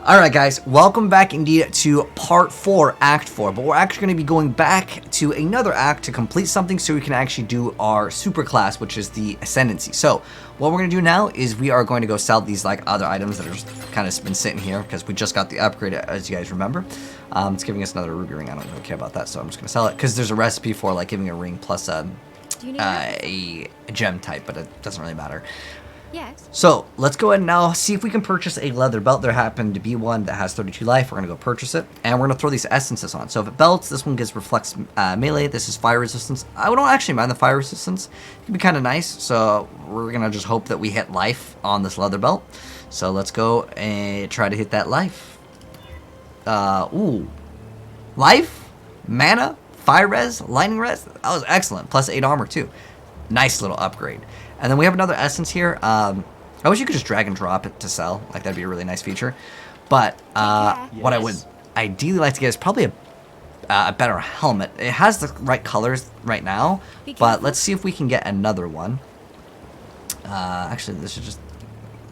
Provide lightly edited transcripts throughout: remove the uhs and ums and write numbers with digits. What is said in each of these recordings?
Alright guys, welcome back indeed to part 4, Act 4, but we're actually going to be going back to another act to complete something so we can actually do our super class, which is the Ascendancy. So, what we're going to do now is we are going to go sell these like other items that are just kind of been sitting here, because we just got the upgrade, as you guys remember. It's giving us another ruby ring. I don't really care about that, so I'm just going to sell it, because there's a recipe for like giving a ring plus a gem type, but it doesn't really matter. Yes. So, let's go ahead and now see if we can purchase a leather belt. There happened to be one that has 32 life. We're going to go purchase it. And we're going to throw these essences on. So, if it belts, this one gives reflects melee. This is fire resistance. I don't actually mind the fire resistance. It can be kind of nice. So, we're going to just hope that we hit life on this leather belt. So, let's go and try to hit that life. Ooh. Life, mana, fire res, lightning res. That was excellent. Plus 8 armor, too. Nice little upgrade. And then we have another essence here. I wish you could just drag and drop it to sell. Like, that'd be a really nice feature. But what I would ideally like to get is probably a better helmet. It has the right colors right now, but let's see if we can get another one. Actually, this is just...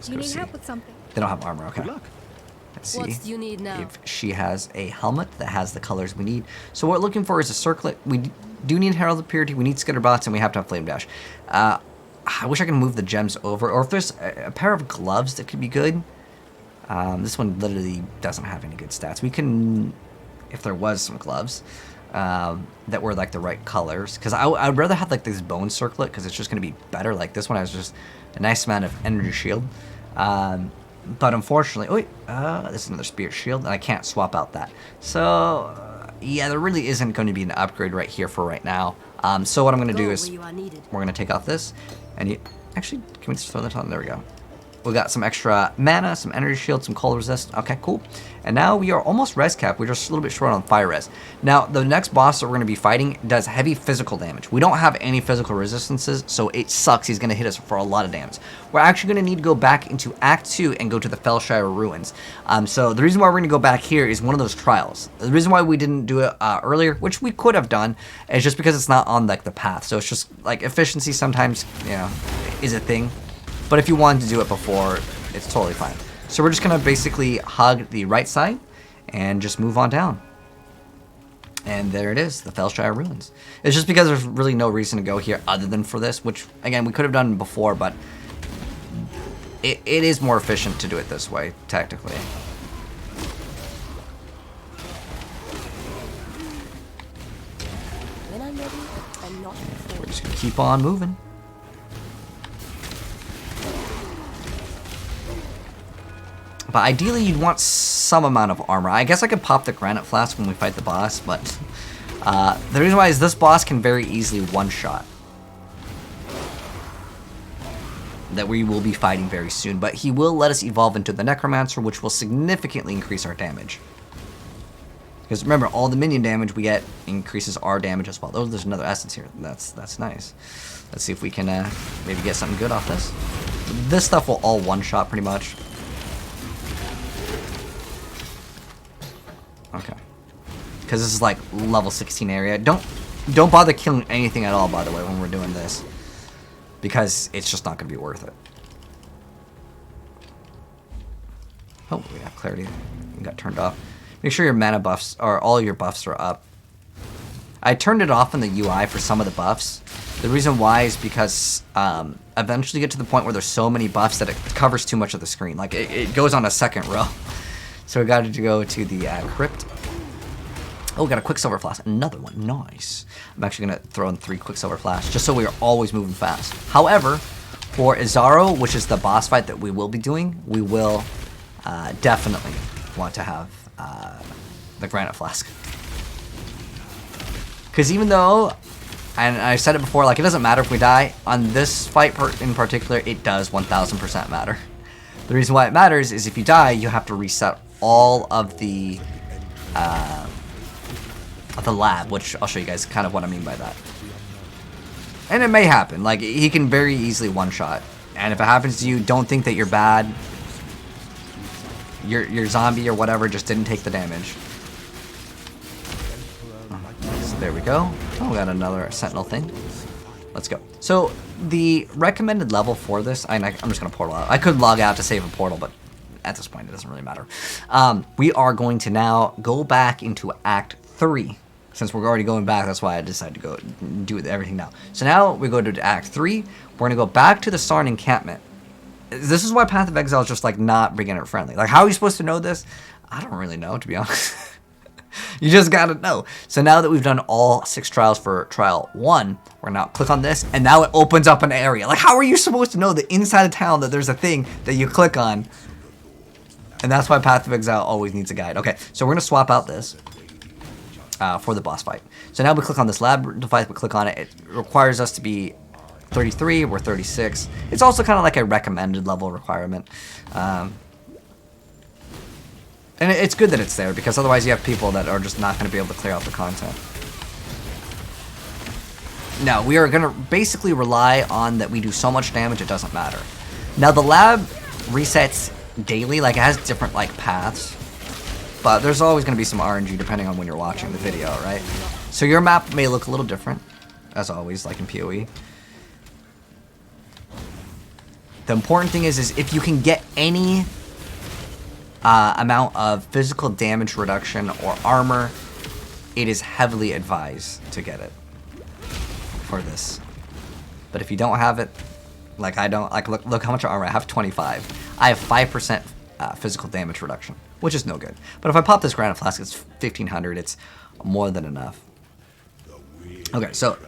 Do you need help with something? They don't have armor, okay. Good luck. Let's see what do you need now? if she has a helmet that has the colors we need. So what we're looking for is a circlet. We do need Herald of Purity, we need Skitter Bots, and we have to have Flame Dash. I wish I could move the gems over, or if there's a pair of gloves that could be good. This one literally doesn't have any good stats. We can, if there was some gloves that were like the right colors, because I'd rather have like this bone circlet, because it's just going to be better. Like this one has just a nice amount of energy shield. But unfortunately, oh wait, this is another spirit shield, and I can't swap out that. So yeah, there really isn't going to be an upgrade right here for right now. So what I'm going to do is we're going to take off this, and actually, can we just throw that on? There we go. We got some extra mana, some energy shield, some cold resist. Okay, cool. And now we are almost res cap. We're just a little bit short on fire res. Now, the next boss that we're going to be fighting does heavy physical damage. We don't have any physical resistances, so it sucks. He's going to hit us for a lot of damage. We're actually going to need to go back into Act 2 and go to the Fellshire Ruins. So the reason why we're going to go back here is one of those trials. The reason why we didn't do it earlier, which we could have done, is just because it's not on like the path. So it's just like efficiency sometimes, you know, is a thing. But if you wanted to do it before, it's totally fine. So we're just going to basically hug the right side and just move on down. And there it is, the Fellshire Ruins. It's just because there's really no reason to go here other than for this, which, again, we could have done before, but it is more efficient to do it this way, technically. When I'm ready, I'm not. We're just going to keep on moving. But ideally, you'd want some amount of armor. I guess I could pop the granite flask when we fight the boss, but the reason why is this boss can very easily one-shot. That we will be fighting very soon, but he will let us evolve into the Necromancer, which will significantly increase our damage. Because remember, all the minion damage we get increases our damage as well. Oh, there's another essence here. That's nice. Let's see if we can maybe get something good off this. This stuff will all one-shot pretty much. Okay. Because this is like level 16 area. Don't bother killing anything at all, by the way, when we're doing this. Because it's just not going to be worth it. Oh, we have clarity. It got turned off. Make sure your mana buffs, or all your buffs are up. I turned it off in the UI for some of the buffs. The reason why is because eventually you get to the point where there's so many buffs that it covers too much of the screen. Like, it goes on a second row. So we got to go to the crypt. Oh, we got a Quicksilver Flask. Another one. Nice. I'm actually going to throw in 3 Quicksilver Flasks, just so we are always moving fast. However, for Izaro, which is the boss fight that we will be doing, we will definitely want to have the Granite Flask. Because even though, and I said it before, like, it doesn't matter if we die, on this fight in particular, it does 1000% matter. The reason why it matters is if you die, you have to reset all of the lab, which I'll show you guys kind of what I mean by that. And it may happen. Like, he can very easily one-shot. And if it happens to you, don't think that you're bad. Your zombie or whatever just didn't take the damage. So there we go. Oh, we got another Sentinel thing. Let's go. So, the recommended level for this, I'm just going to portal out. I could log out to save a portal, but at this point, it doesn't really matter. We are going to now go back into Act 3. Since we're already going back, that's why I decided to go do everything now. So now we go to Act 3. We're going to go back to the Sarn encampment. This is why Path of Exile is just, like, not beginner friendly. Like, how are you supposed to know this? I don't really know, to be honest. You just gotta know. So now that we've done all 6 trials for trial 1, we're now click on this, and now it opens up an area. Like, how are you supposed to know that inside of town that there's a thing that you click on? And that's why Path of Exile always needs a guide. Okay, so we're gonna swap out this for the boss fight. So now we click on this lab device, we click on it. It requires us to be 33, we're 36. It's also kind of like a recommended level requirement. And it's good that it's there, because otherwise you have people that are just not going to be able to clear out the content. Now, we are going to basically rely on that we do so much damage it doesn't matter. Now, the lab resets daily, like it has different like paths, but there's always going to be some RNG depending on when you're watching the video, right? So your map may look a little different, as always, like in PoE. The important thing is if you can get any amount of physical damage reduction or armor, it is heavily advised to get it for this. But if you don't have it, like I don't, like look how much armor I have. 25. I have 5% physical damage reduction, which is no good. But if I pop this granite flask, it's 1500. It's more than enough. Okay, so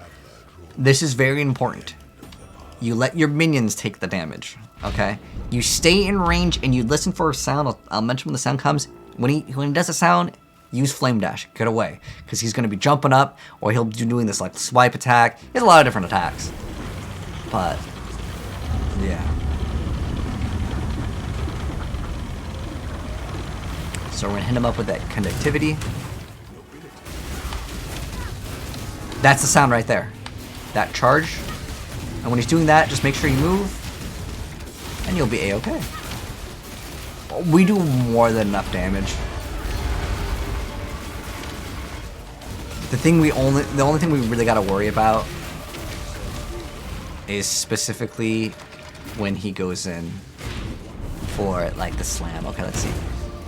this is very important. You let your minions take the damage. Okay, you stay in range and you listen for a sound. I'll mention when the sound comes. When he does a sound, use flame dash. Get away, because he's gonna be jumping up, or he'll be doing this like swipe attack. He has a lot of different attacks, but yeah. So we're gonna hit him up with that conductivity. That's the sound right there. That charge. And when he's doing that, just make sure you move, and you'll be a-okay. We do more than enough damage. The only thing we really gotta worry about is specifically when he goes in for like the slam. Okay, let's see.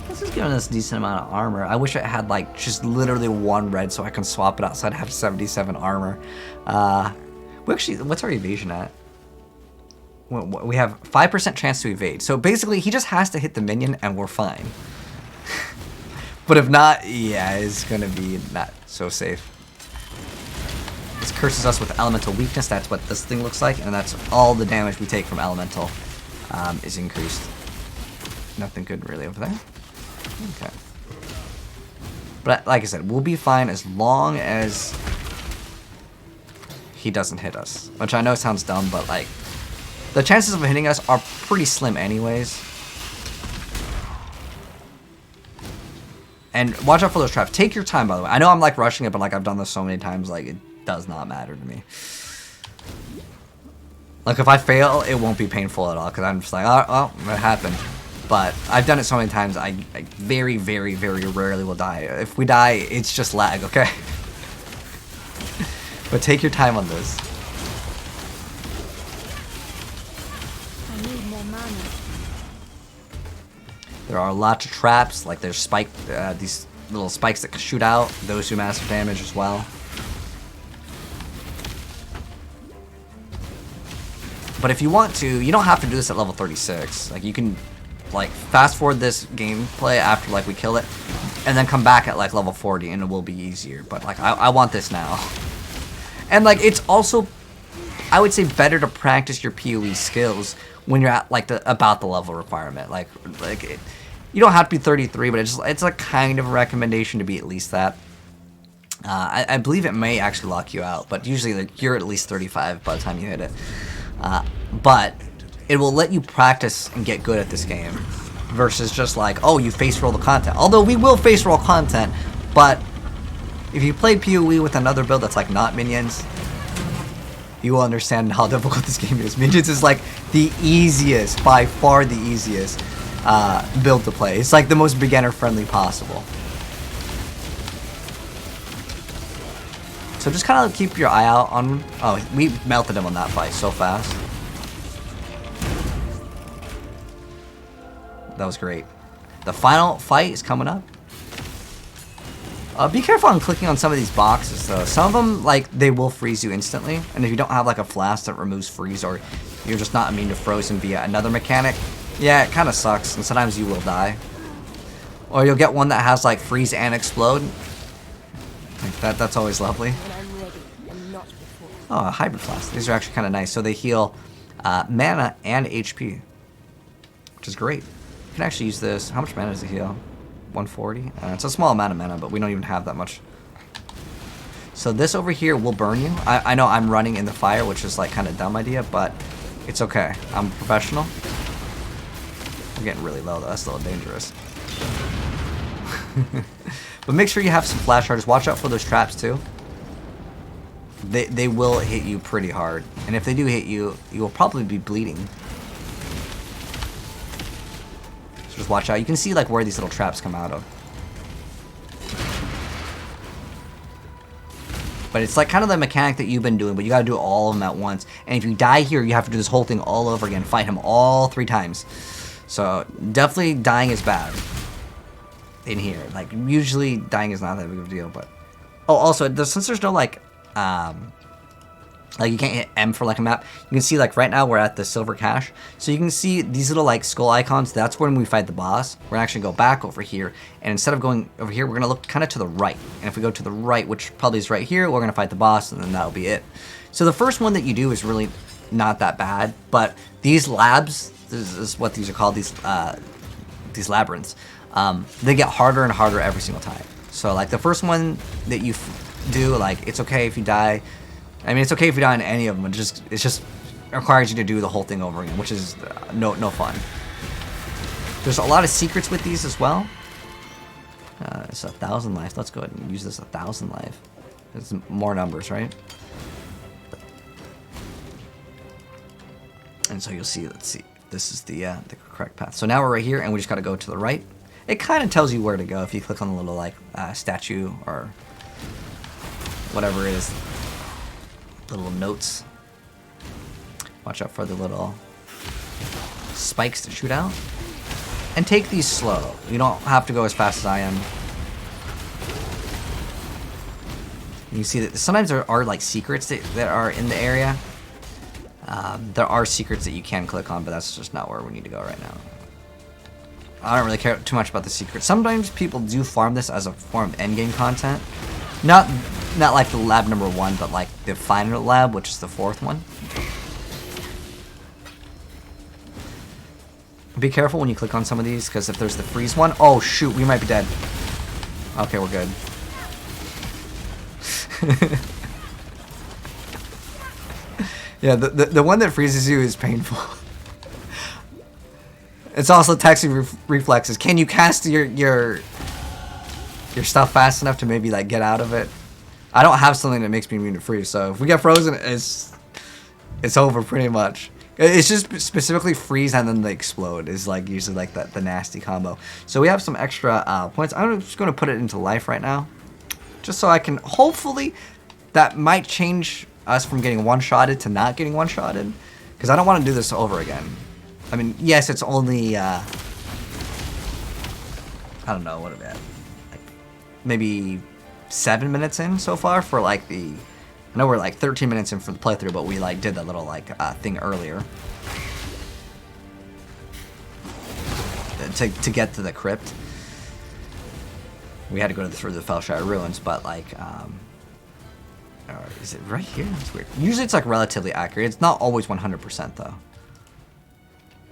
This is giving us a decent amount of armor. I wish I had like just literally 1 red so I can swap it out so I'd have 77 armor. We actually, what's our evasion at? We have 5% chance to evade. So basically, he just has to hit the minion and we're fine. But if not, yeah, it's gonna be not so safe. This curses us with elemental weakness. That's what this thing looks like, and that's all the damage we take from elemental is increased. Nothing good really over there. Okay. But like I said, we'll be fine as long as he doesn't hit us. Which I know sounds dumb, but like, the chances of him hitting us are pretty slim anyways. And watch out for those traps. Take your time, by the way. I know I'm like rushing it, but like I've done this so many times, like it does not matter to me. Like if I fail, it won't be painful at all, because I'm just like, oh, it happened. But I've done it so many times, I very, very, very rarely will die. If we die, it's just lag, okay? But take your time on this. I need more mana. There are lots of traps, like there's these little spikes that shoot out. Those do massive damage as well. But if you want to, you don't have to do this at level 36. Like you can like fast forward this gameplay after like we kill it, and then come back at like level 40 and it will be easier. But like I want this now. And like it's also, I would say, better to practice your PoE skills when you're at like about the level requirement. Like you don't have to be 33, but it's a kind of a recommendation to be at least that. I believe it may actually lock you out, but usually like, you're at least 35 by the time you hit it. But it will let you practice and get good at this game versus just like, oh, you face roll the content. Although we will face roll content, but if you played PoE with another build that's like not minions, you will understand how difficult this game is. Minions is like the easiest, by far the easiest build to play. It's like the most beginner friendly possible. So just kind of keep your eye out on... Oh, we melted him on that fight so fast. That was great. The final fight is coming up. Be careful on clicking on some of these boxes though. Some of them, like, they will freeze you instantly. And if you don't have like a flask that removes freeze, or you're just not immune to frozen via another mechanic, yeah, it kind of sucks. And sometimes you will die. Or you'll get one that has like freeze and explode. Like that's always lovely. Oh, a hybrid flask. These are actually kind of nice. So they heal mana and HP, which is great. You can actually use this. How much mana does it heal? 140? It's a small amount of mana, but we don't even have that much. So this over here will burn you. I know I'm running in the fire, which is like kind of dumb idea, but it's okay. I'm a professional. We're getting really low though. That's a little dangerous. But make sure you have some flash charges. Watch out for those traps too. They will hit you pretty hard. And if they do hit you, you will probably be bleeding. So just watch out. You can see like where these little traps come out of. But it's like kind of the mechanic that you've been doing, but you gotta do all of them at once. And if you die here, you have to do this whole thing all over again. Fight him all 3 times. So definitely dying is bad. In here. Like usually dying is not that big of a deal, but... Oh, also, since there's no like you can't hit M for like a map, you can see like right now we're at the silver cache, so you can see these little like skull icons. That's when we fight the boss. We're gonna actually go back over here, and instead of going over here, we're gonna look kind of to the right, and if we go to the right, which probably is right here, we're gonna fight the boss, and then that'll be it. So the first one that you do is really not that bad, but these labs, this is what these are called, these labyrinths, they get harder and harder every single time. So like the first one that you do, like, it's okay if you die. I mean, it's okay if you die in any of them. It just requires you to do the whole thing over again, which is no fun. There's a lot of secrets with these as well. It's 1,000 life. Let's go ahead and use this 1,000 life. It's more numbers, right? And so you'll see. Let's see. This is the correct path. So now we're right here, and we just got to go to the right. It kind of tells you where to go if you click on the little like statue or whatever it is. Little notes. Watch out for the little spikes to shoot out. And take these slow. You don't have to go as fast as I am. You see that sometimes there are like secrets that are in the area. There are secrets that you can click on, but that's just not where we need to go right now. I don't really care too much about the secrets. Sometimes people do farm this as a form of endgame content. Not like the lab number 1, but like the final lab, which is the 4th one. Be careful when you click on some of these, because if there's the freeze one, oh shoot, we might be dead. Okay, we're good. Yeah, the one that freezes you is painful. It's also texting reflexes. Can you cast your stuff fast enough to maybe like get out of it? I don't have something that makes me immune to freeze, so if we get frozen, it's over pretty much. It's just specifically freeze and then they explode is like usually like the nasty combo. So we have some extra points. I'm just going to put it into life right now, just so I can hopefully that might change us from getting one-shotted to not getting one-shotted, because I don't want to do this over again. I mean, yes, it's only I don't know what it is, like maybe 7 minutes in so far for like I know we're like 13 minutes in for the playthrough, but we like did that little like thing earlier to get to the crypt. We had to go through the Fellshire Ruins, but like is it right here? That's weird. Usually it's like relatively accurate. It's not always 100% though.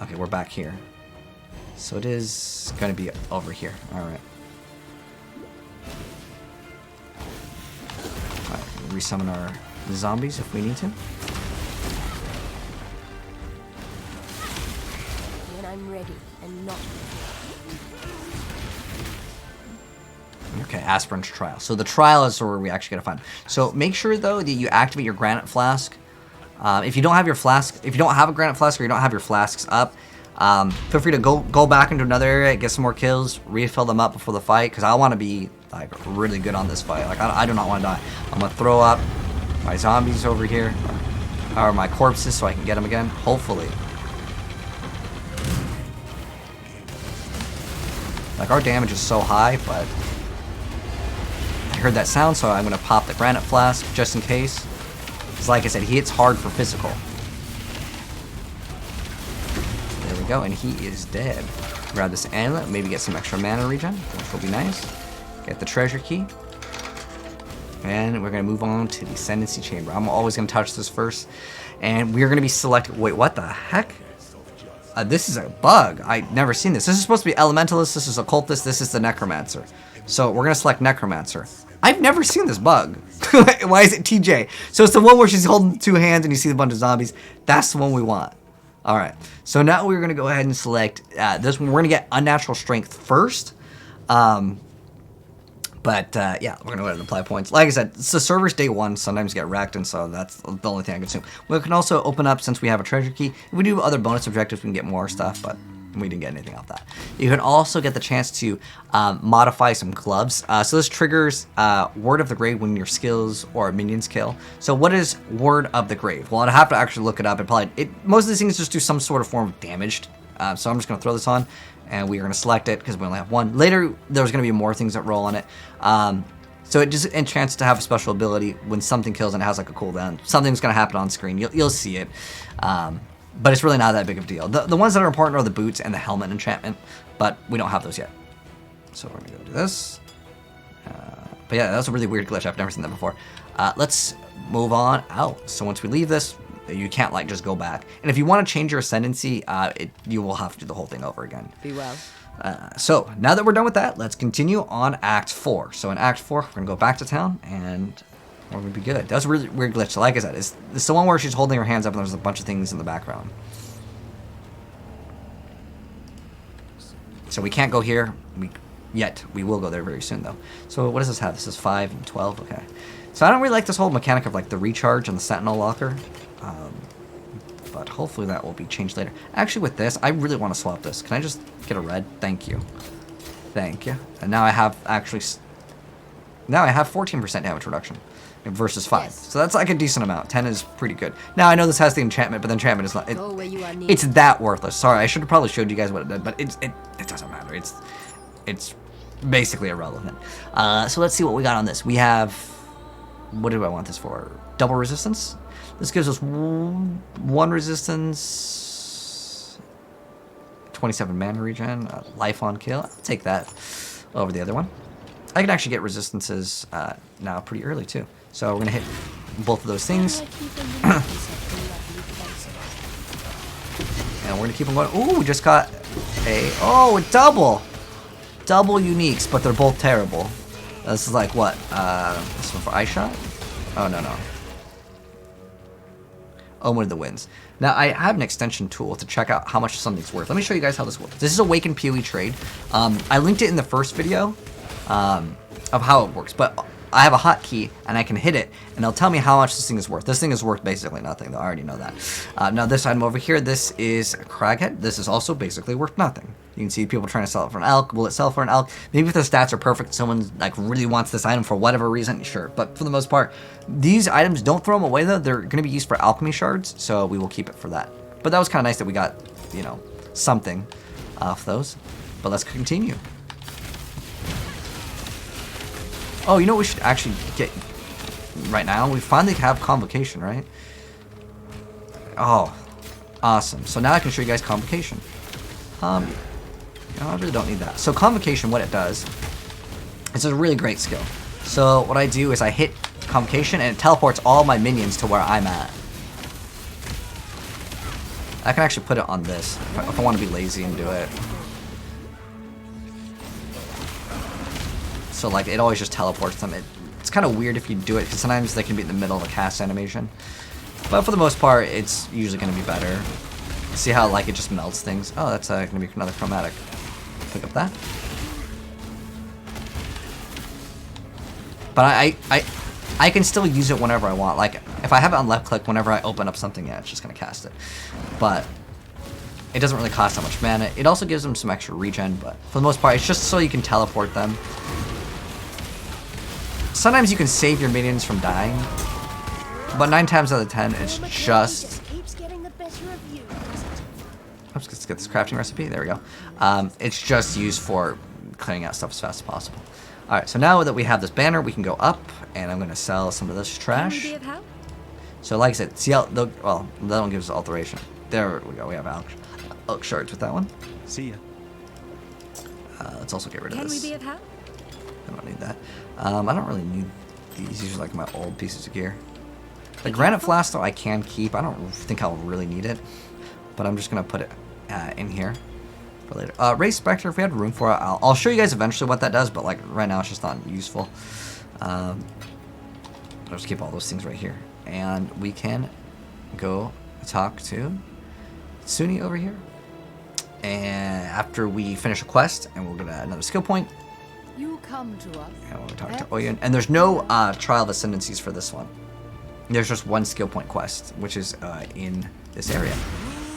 Okay, we're back here. So it is gonna be over here. Alright. Resummon our zombies if we need to. When I'm ready and not. Okay, Aspirant's Trial. So the trial is where we actually gotta find. So make sure though that you activate your granite flask. If you don't have your flask, if you don't have a granite flask or you don't have your flasks up, feel free to go back into another area, get some more kills, refill them up before the fight, because I want to be like really good on this fight. Like I do not want to die. I'm gonna throw up my zombies over here, or my corpses, so I can get them again. Hopefully. Like, our damage is so high, but I heard that sound, so I'm going to pop the Granite Flask just in case. Because like I said, he hits hard for physical. There we go, and he is dead. Grab this amulet, maybe get some extra mana regen, which will be nice. Get the treasure key. And we're going to move on to the Ascendancy Chamber. I'm always going to touch this first. And we're going to be selecting... Wait, what the heck? This is a bug. I've never seen this. This is supposed to be Elementalist. This is Occultist. This is the Necromancer. So we're going to select Necromancer. I've never seen this bug. Why is it TJ? So it's the one where she's holding two hands and you see a bunch of zombies. That's the one we want. Alright. So now we're going to go ahead and select this one. We're going to get Unnatural Strength first. But yeah, we're going to go ahead and apply points. Like I said, it's the server's day one. Sometimes get wrecked, and so that's the only thing I consume. We can also open up, since we have a treasure key. If we do other bonus objectives, we can get more stuff, but we didn't get anything off that. You can also get the chance to modify some gloves. So this triggers Word of the Grave when your skills or minions kill. So what is Word of the Grave? Well, I'd have to actually look it up. Most of these things just do some sort of form of damage. So I'm just going to throw this on. And we are going to select it because we only have one. Later, there's going to be more things that roll on it. So it just enchants to have a special ability when something kills and it has like a cooldown. Something's going to happen on screen. You'll see it. But it's really not that big of a deal. The ones that are important are the boots and the helmet enchantment. But we don't have those yet. So we're going to go do this. But yeah, that's a really weird glitch. I've never seen that before. Let's move on out. So once we leave this, you can't like just go back. And if you want to change your ascendancy, you will have to do the whole thing over again. Be well. So now that we're done with that, let's continue on Act 4. So in Act 4, we're gonna go back to town and we're gonna be good. That was a really weird glitch. So like I said, it's the one where she's holding her hands up and there's a bunch of things in the background. So we can't go here yet. We will go there very soon though. So what does this have? This is 5 and 12. Okay. So I don't really like this whole mechanic of like the recharge and the Sentinel locker. But hopefully that will be changed later. Actually, with this, I really want to swap this. Can I just get a red? Thank you. Thank you. And now I have actually... Now I have 14% damage reduction versus 5. Yes. So that's like a decent amount. 10 is pretty good. Now, I know this has the enchantment, but the enchantment is not... It's that worthless. Sorry, I should have probably showed you guys what it did, but it doesn't matter. It's basically irrelevant. So let's see what we got on this. We have... What do I want this for? Double resistance? This gives us 1 resistance, 27 mana regen, life on kill. I'll take that over the other one. I can actually get resistances now pretty early too. So we're gonna hit both of those things. And we're gonna keep on going. Ooh, we just got a double uniques, but they're both terrible. This is like what? This one for Ice Shot? Oh no. Omen of the Winds. Now, I have an extension tool to check out how much something's worth. Let me show you guys how this works. This is Awakened PoE trade. I linked it in the first video of how it works, but I have a hotkey, and I can hit it, and it'll tell me how much this thing is worth. This thing is worth basically nothing, though. I already know that. Now, this item over here, this is a Craghead. This is also basically worth nothing. You can see people trying to sell it for an elk. Will it sell for an elk? Maybe if the stats are perfect, someone like really wants this item for whatever reason, sure. But for the most part, these items, don't throw them away, though. They're going to be used for alchemy shards, so we will keep it for that. But that was kind of nice that we got, you know, something off those. But let's continue. Oh, you know what we should actually get right now? We finally have Convocation, right? Oh, awesome. So now I can show you guys Convocation. I really don't need that. So Convocation, what it does, it's a really great skill. So what I do is I hit Convocation and it teleports all my minions to where I'm at. I can actually put it on this if I want to be lazy and do it. So like it always just teleports them. It's kind of weird if you do it because sometimes they can be in the middle of a cast animation. But for the most part, it's usually going to be better. See how like it just melts things? Oh, that's going to be another chromatic. Pick up that. But I can still use it whenever I want. Like if I have it on left click, whenever I open up something, yeah, it's just going to cast it. But it doesn't really cost that much mana. It also gives them some extra regen, but for the most part, it's just so you can teleport them. Sometimes you can save your minions from dying, but 9 times out of 10, it's just... Oops, let's get this crafting recipe. There we go. It's just used for clearing out stuff as fast as possible. Alright, so now that we have this banner, we can go up, and I'm going to sell some of this trash. Can we be of help? So like I said, see how, well, that one gives us alteration. There we go, we have elk shards with that one. See ya. Let's also get rid of Can this. we be of help? I don't need that. I don't really need these. These are like my old pieces of gear. The granite flask, though, I can keep. I don't think I'll really need it, but I'm just going to put it in here for later. Ray Spectre, if we had room for it, I'll show you guys eventually what that does, but like right now it's just not useful. I'll just keep all those things right here. And we can go talk to Suni over here. And after we finish a quest, and we'll get another skill point, You come to us. and we'll talk to Oyen. And there's no Trial of Ascendancies for this one. There's just one skill point quest, which is in this area.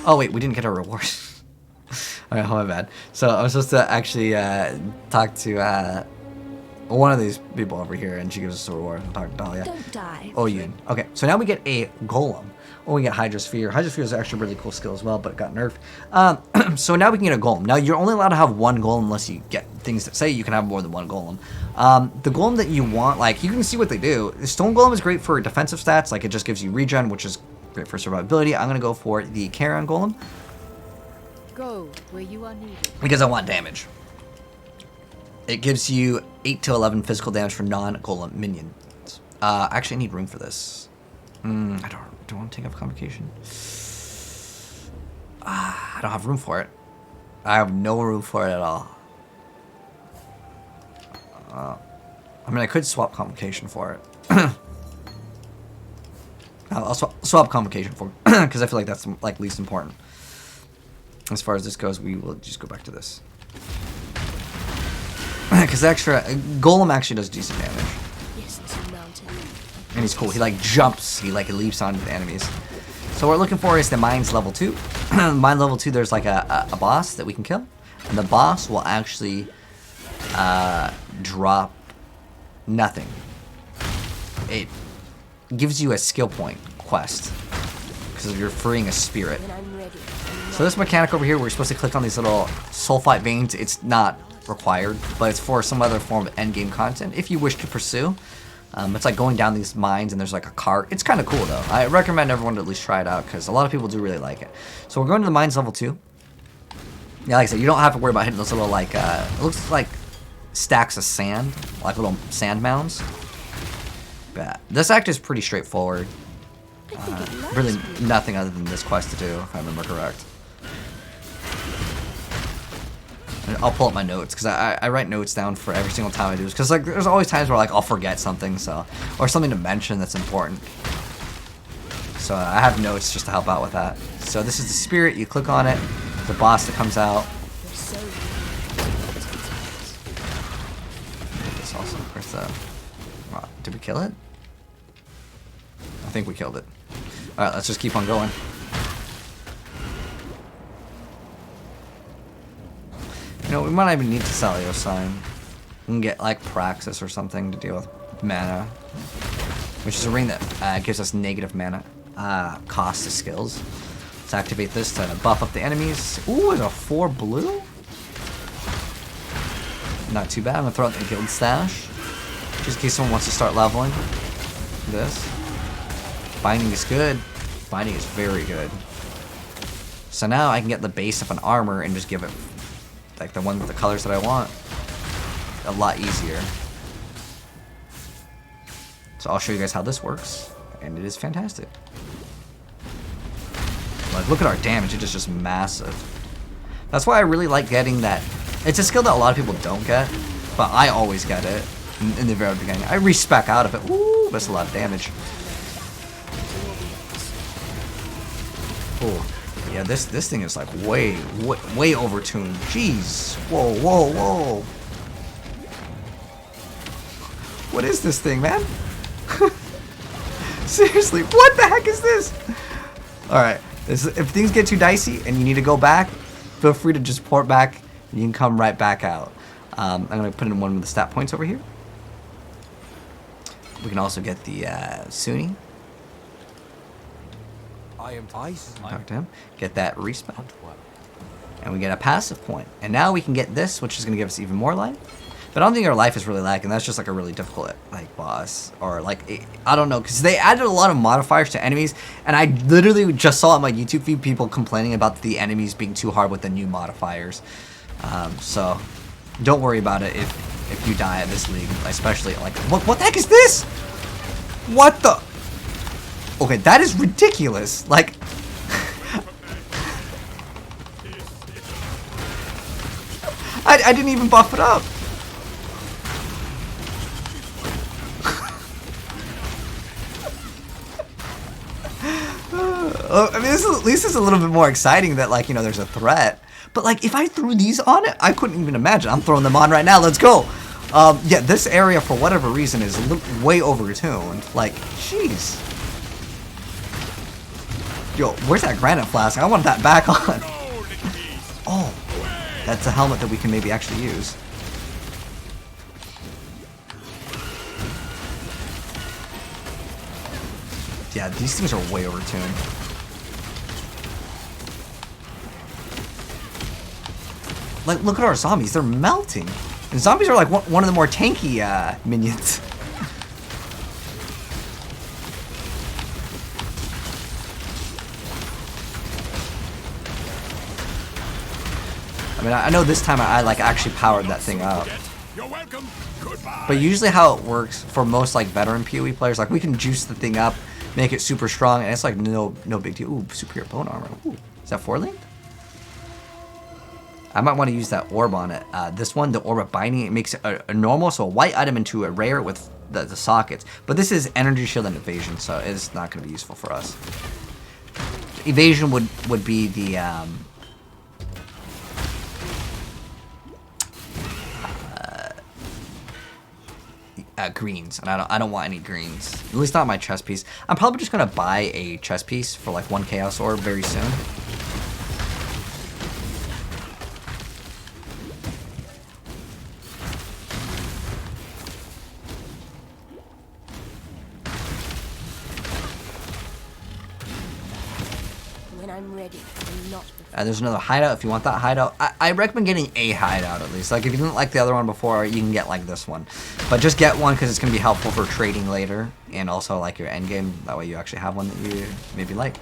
Oh wait, we didn't get a reward. Alright, my bad. So I was supposed to actually talk to one of these people over here, and she gives us a reward. I'll talk to Dahlia. Don't die. Oyen. Okay, so now we get a golem. Oh, we get Hydrosphere. Hydrosphere is actually a really cool skill as well, but it got nerfed. So now we can get a golem. Now you're only allowed to have one golem unless you get things that say you can have more than one golem. The golem that you want, like, you can see what they do. The stone golem is great for defensive stats, like it just gives you regen, which is great for survivability. I'm gonna go for the Charon golem Go where you are needed. because I want damage. It gives you 8 to 11 physical damage for non-golem minions. Actually, I need room for this. I don't want to take off convocation. I don't have room for it. I have no room for it at all. I mean, I could swap convocation for it. I'll swap convocation for it because I feel like that's like least important. As far as this goes, we will just go back to this. Because extra golem actually does decent damage. Yes, it's a mountain. And he's cool. He like jumps. He like leaps onto the enemies. So what we're looking for is the mines level 2. Mine level 2, there's like a boss that we can kill. And the boss will actually drop nothing. It gives you a skill point quest. Because you're freeing a spirit. When I'm ready. So this mechanic over here, we're supposed to click on these little sulfite veins. It's not required, but it's for some other form of endgame content if you wish to pursue. It's like going down these mines and there's like a cart. It's kind of cool though. I recommend everyone to at least try it out because a lot of people do really like it. So we're going to the mines level 2. Yeah, like I said, you don't have to worry about hitting those little like, it looks like stacks of sand, like little sand mounds. But this act is pretty straightforward. Really nothing other than this quest to do, if I remember correct. And I'll pull up my notes because I write notes down for every single time I do this because like there's always times where like I'll forget something, so or something to mention that's important. So I have notes just to help out with that. So this is the spirit. You click on it, the boss that comes out. You're so This also, where's the? Did we kill it? I think we killed it. All right, let's just keep on going. You know, we might not even need to sell your sign. We can get like Praxis or something to deal with mana, which is a ring that gives us negative mana cost to skills. Let's activate this to buff up the enemies. Ooh, it's a 4 blue. Not too bad. I'm gonna throw out the guild stash, just in case someone wants to start leveling. This binding is good. Binding is very good. So now I can get the base of an armor and just give it like the one with the colors that I want. A lot easier. So I'll show you guys how this works, and it is fantastic. Like, look at our damage, it is just massive. That's why I really like getting that. It's a skill that a lot of people don't get, but I always get it in the very beginning. I respec out of it. Ooh, that's a lot of damage. Oh, yeah, this thing is like way overtuned. Jeez. Whoa, whoa, whoa. What is this thing, man? Seriously, what the heck is this? Alright, if things get too dicey and you need to go back, feel free to just port back and you can come right back out. I'm going to put in one of the stat points over here. We can also get the Suni. I am ice. Talk to him. Get that respec. And we get a passive point. And now we can get this, which is going to give us even more life. But I don't think our life is really lacking. That's just like a really difficult like boss. Or like, I don't know. Because they added a lot of modifiers to enemies. And I literally just saw on my YouTube feed people complaining about the enemies being too hard with the new modifiers. So don't worry about it if you die at this league. Especially like, what the heck is this? What the? Okay, that is ridiculous. Like... I didn't even buff it up. I mean, at least it's a little bit more exciting that, like, you know, there's a threat. But, like, if I threw these on it, I couldn't even imagine. I'm throwing them on right now. Let's go. Yeah, this area, for whatever reason, is way overtuned. Like, jeez. Yo, where's that granite flask? I want that back on. Oh. That's a helmet that we can maybe actually use. Yeah, these things are way overtuned. Like, look at our zombies. They're melting. And zombies are like one of the more tanky minions. I mean, I know this time I like actually powered that thing up. You're welcome. Goodbye. But usually how it works for most like veteran PoE players, like we can juice the thing up, make it super strong, and it's like no big deal. Ooh, superior bone armor. Ooh, is that 4-link? I might want to use that orb on it. This one, the orb of binding, it makes it a normal, so a white item into a rare with the sockets. But this is energy shield and evasion, so it's not going to be useful for us. Evasion would be the greens, and I don't want any greens. At least not my chest piece. I'm probably just gonna buy a chest piece for like 1 chaos orb very soon. When I'm ready, and not before. There's another hideout if you want that hideout. I recommend getting a hideout at least. Like if you didn't like the other one before, you can get like this one. But just get one because it's going to be helpful for trading later. And also like your endgame. That way you actually have one that you maybe like.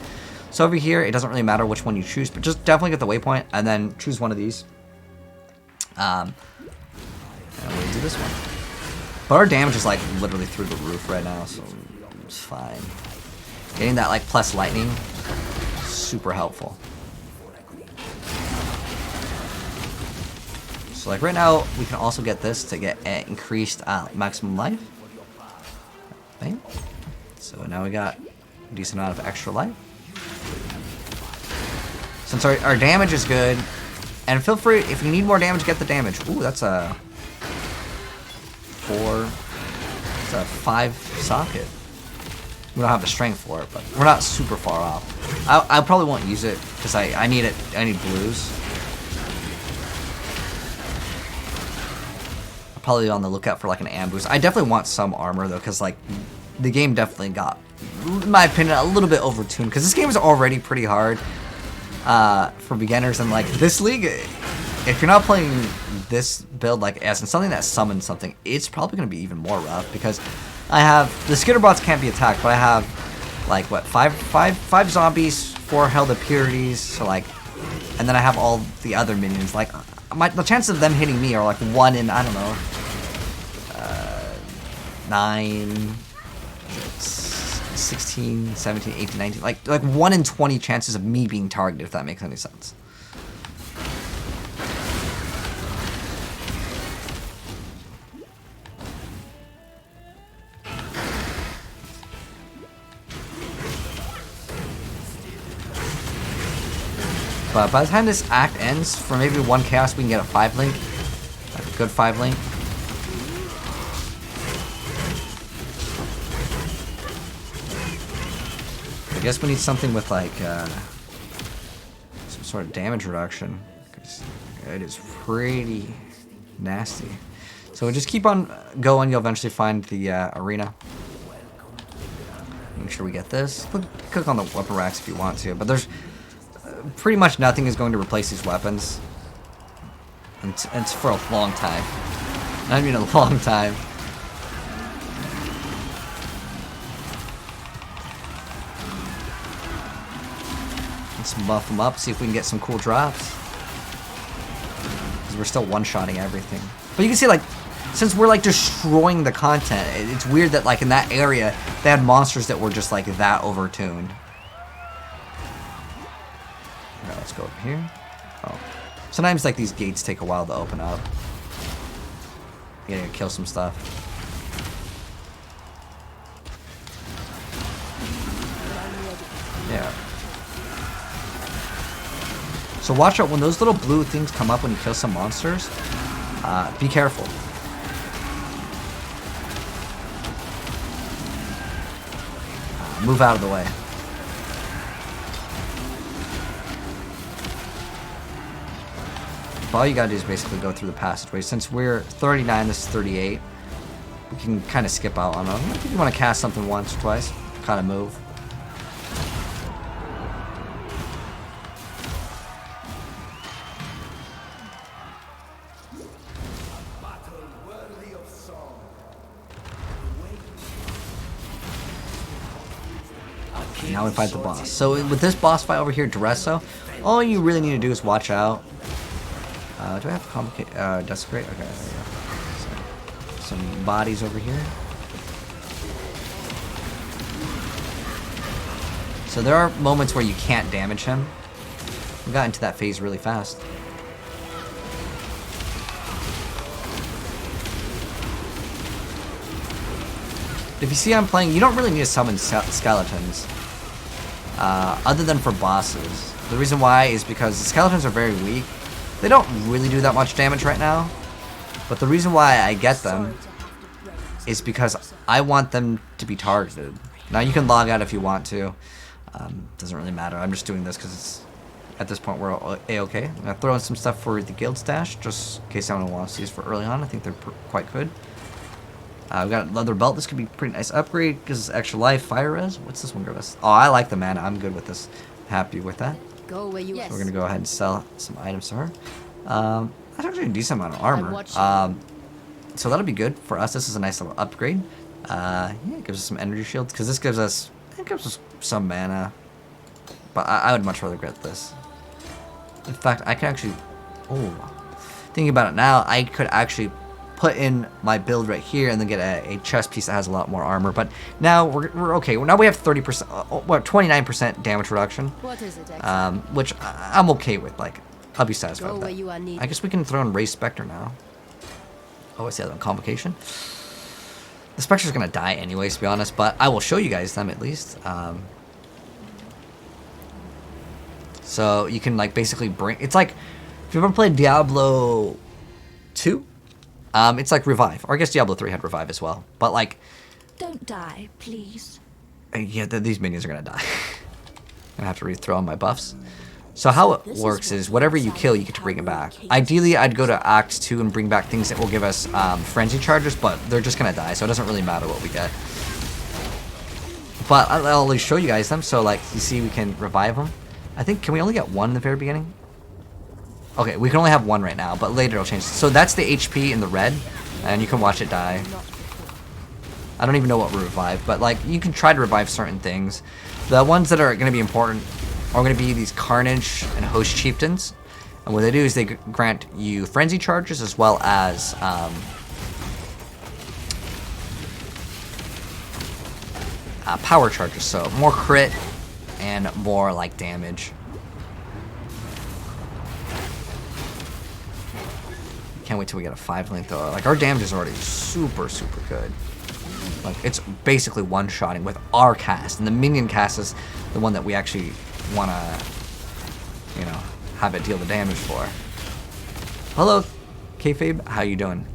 So over here, it doesn't really matter which one you choose. But just definitely get the waypoint and then choose one of these. And we'll do this one. But our damage is like literally through the roof right now. So it's fine. Getting that like plus lightning. Super helpful. So like right now, we can also get this to get increased maximum life. Okay. So now we got a decent amount of extra life. Since our damage is good, and feel free, if you need more damage, get the damage. Ooh, that's a 5 socket. We don't have the strength for it, but we're not super far off. I probably won't use it because I need it. I need blues. I'm probably on the lookout for like an ambush. I definitely want some armor though, because like the game definitely got, in my opinion, a little bit overtuned. Because this game is already pretty hard for beginners, and like this league, if you're not playing this build like as in something that summons something, it's probably going to be even more rough because I have the skitterbots can't be attacked, but I have like what five zombies, 4 held impurities, so like, and then I have all the other minions. Like the chances of them hitting me are like 1 in, I don't know, 9, 16, 17, 18, 19, like 1 in 20 chances of me being targeted, if that makes any sense. But by the time this act ends, for maybe 1 chaos, we can get a 5-link. Like a good 5-link. I guess we need something with like some sort of damage reduction, because it is pretty nasty. So we just keep on going. You'll eventually find the arena. Make sure we get this. Click on the weapon racks if you want to, but there's pretty much nothing is going to replace these weapons. And it's for a long time. I mean a long time. Let's buff them up, see if we can get some cool drops. Because we're still one-shotting everything. But you can see, like, since we're, like, destroying the content, it's weird that, like, in that area, they had monsters that were just, like, that overtuned. Alright, let's go over here. Oh. Sometimes, like, these gates take a while to open up. You gotta kill some stuff. Yeah. So watch out when those little blue things come up when you kill some monsters. Be careful. Move out of the way. All you gotta do is basically go through the passageway. Since we're 39, this is 38. We can kind of skip out on them. If you want to cast something once or twice, kind of move. Now we fight the boss. So with this boss fight over here, Dresso, all you really need to do is watch out. Do I have complicate? Desecrate? Okay, there we go. So, some bodies over here. So there are moments where you can't damage him. We got into that phase really fast. If you see I'm playing, you don't really need to summon skeletons. Other than for bosses. The reason why is because the skeletons are very weak. They don't really do that much damage right now. But the reason why I get them is because I want them to be targeted. Now you can log out if you want to. Doesn't really matter. I'm just doing this because it's at this point we're a-okay. I'm going to throw in some stuff for the guild stash just in case anyone wants these for early on. I think they're quite good. We've got a leather belt. This could be a pretty nice upgrade. Gives us extra life. Fire res. What's this one give us? Oh, I like the mana. I'm good with this. Happy with that. Go where you So we're going to go ahead and sell some items to her. That's actually a decent amount of armor. So that'll be good for us. This is a nice little upgrade. Yeah, it gives us some energy shields. Because this gives us, it gives us some mana. But I would much rather get this. In fact, I can actually, thinking about it now, I could actually put in my build right here and then get a chest piece that has a lot more armor. But now we're okay. Now we have 30%, 29% damage reduction. What is it, which I'm okay with. Like, I'll be satisfied with where you that. are needed. I guess we can throw in Race Spectre now. Oh, I see that on Convocation. The Spectre's gonna die anyways, to be honest, but I will show you guys them at least. So you can like basically bring. It's like if you've ever played Diablo 2. It's like Revive, or I guess Diablo 3 had Revive as well. But like, Don't die, please. yeah, these minions are gonna die. I'm gonna have to rethrow on my buffs. So how it works is whatever you kill, you get to bring it back. Ideally, I'd go to Act 2 and bring back things that will give us frenzy charges, but they're just gonna die, so it doesn't really matter what we get. But I'll at least show you guys them. So like, you see, we can revive them. I think, can we only get one in the very beginning? Okay, we can only have one right now, but later it'll change. So that's the HP in the red, and you can watch it die. I don't even know what we revive, but like, you can try to revive certain things. The ones that are going to be important are going to be these Carnage and Host Chieftains. And what they do is they grant you frenzy charges as well as power charges. So more crit and more like damage. Can't wait till we get a 5 length though. Like, our damage is already super, super good. Like, it's basically one-shotting with our cast. And the minion cast is the one that we actually want to, you know, have it deal the damage for. Hello, Kayfabe. How you doing?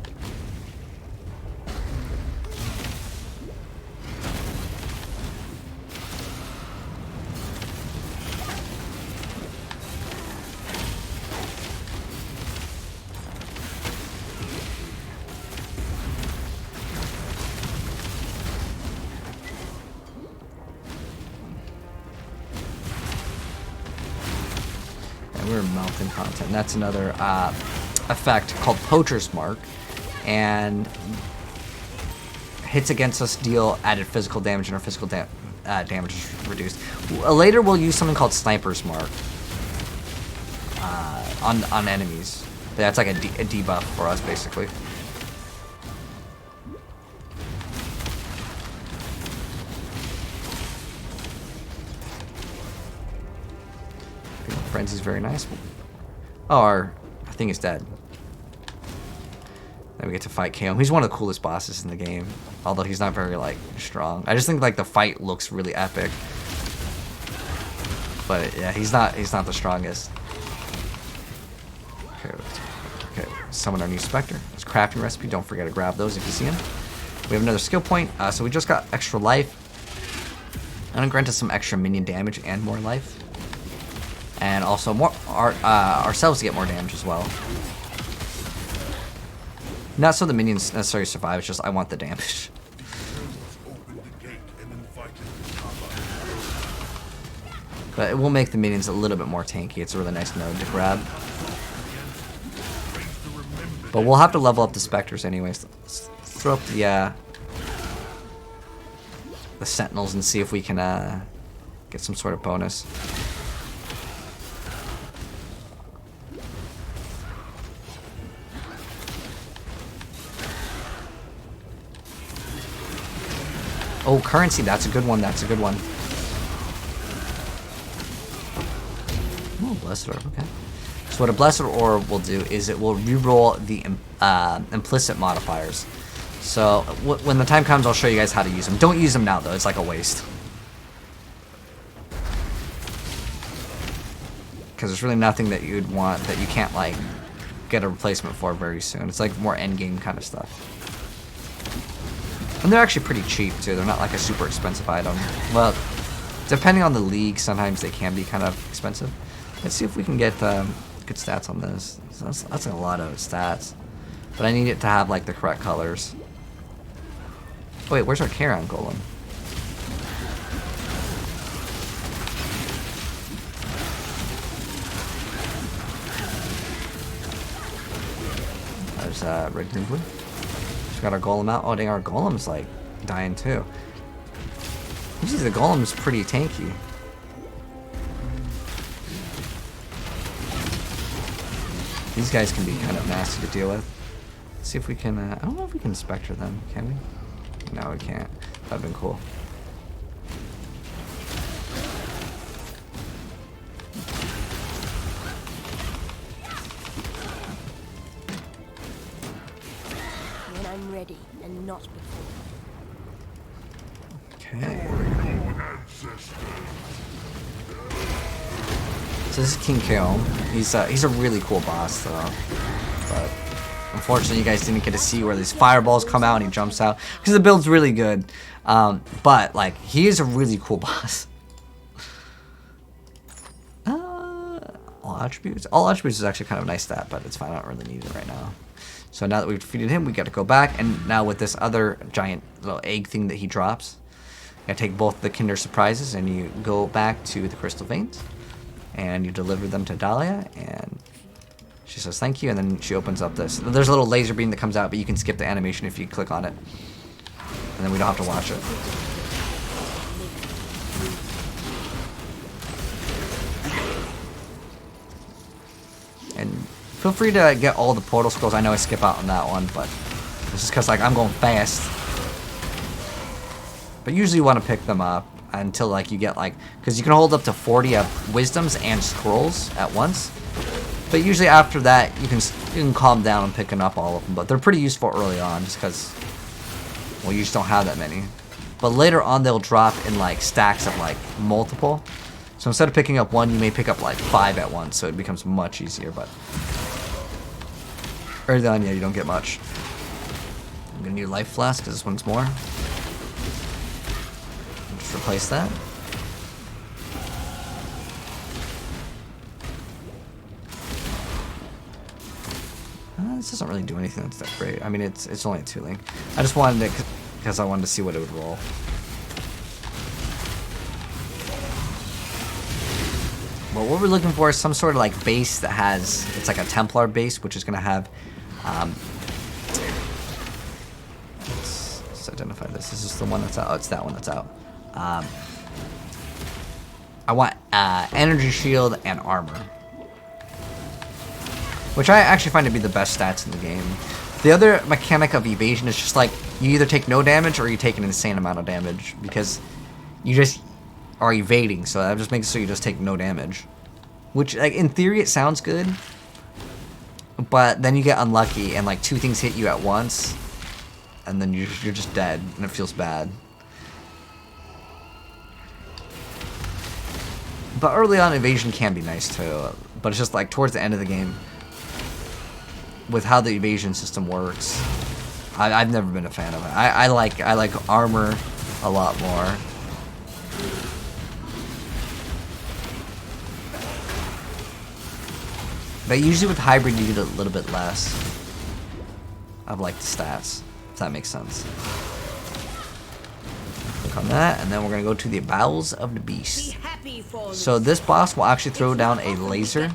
We're melting content. That's another effect called Poacher's Mark, and hits against us deal added physical damage, and our physical damage is reduced. Later, we'll use something called Sniper's Mark on enemies. That's like a debuff for us, basically. Frenzy's very nice. Oh, I think he's dead. Then we get to fight KO. He's one of the coolest bosses in the game, although he's not very like strong. I just think like the fight looks really epic, but yeah, he's not the strongest. Okay, summon our new Spectre. It's crafting recipe. Don't forget to grab those if you see them. We have another skill point, so we just got extra life. I'm gonna grant us some extra minion damage and more life. And also more ourselves to get more damage as well. Not so the minions necessarily survive, it's just I want the damage. But it will make the minions a little bit more tanky. It's a really nice node to grab. But we'll have to level up the Spectres anyways. Let's throw up the Sentinels and see if we can get some sort of bonus. Oh, currency, that's a good one, that's a good one. Oh, Blessed Orb, okay. So what a Blessed Orb will do is it will reroll the implicit modifiers. So when the time comes, I'll show you guys how to use them. Don't use them now, though, it's like a waste. Because there's really nothing that you'd want that you can't, like, get a replacement for very soon. It's like more endgame kind of stuff. And they're actually pretty cheap, too. They're not like a super expensive item. Well, depending on the league, sometimes they can be kind of expensive. Let's see if we can get good stats on this. That's a lot of stats. But I need it to have, like, the correct colors. Oh, wait, where's our Charon Golem? There's red, green, blue. Got our golem out. Oh dang, our golem's like dying too. Usually the golem's pretty tanky. These guys can be kind of nasty to deal with. Let's see if we can, I don't know if we can Spectre them, can we? No, we can't. That'd been cool. I'm ready, and not before. Okay. So this is King Keom. He's a really cool boss though, but unfortunately you guys didn't get to see where these fireballs come out and he jumps out because the build's really good. But like he is a really cool boss. All attributes. All attributes is actually kind of a nice stat, but it's fine. I don't really need it right now. So now that we've defeated him, we got to go back, and now with this other giant little egg thing that he drops, you gotta take both the Kinder Surprises, and you go back to the Crystal Veins, and you deliver them to Dahlia, and she says thank you, and then she opens up this. There's a little laser beam that comes out, but you can skip the animation if you click on it, and then we don't have to watch it. And feel free to get all the portal scrolls. I know I skip out on that one, but this is because like I'm going fast. But usually you want to pick them up until like you get like, because you can hold up to 40 of wisdoms and scrolls at once. But usually after that you can calm down on picking up all of them. But they're pretty useful early on just because, well, you just don't have that many. But later on they'll drop in like stacks of like multiple. So instead of picking up one, you may pick up like 5 at once, so it becomes much easier, but early on, yeah, you don't get much. I'm gonna need a life flask, because this one's more. Just replace that. This doesn't really do anything that's that great. I mean, it's only a 2-link. I just wanted it because I wanted to see what it would roll. But what we're looking for is some sort of like base that has, it's like a Templar base, which is going to have, let's identify this. This is the one that's out. Oh, it's that one that's out. I want energy shield and armor, which I actually find to be the best stats in the game. The other mechanic of evasion is just like you either take no damage or you take an insane amount of damage because you just are evading. So that just makes it so you just take no damage, which like in theory it sounds good, but then you get unlucky and like 2 things hit you at once, and then you're just dead and it feels bad. But early on, evasion can be nice too. But it's just like towards the end of the game, with how the evasion system works, I've never been a fan of it. I like armor a lot more. But usually with hybrid, you get a little bit less of like the stats, if that makes sense. Click on that, and then we're gonna go to the bowels of the beast. So this boss will actually throw down a laser.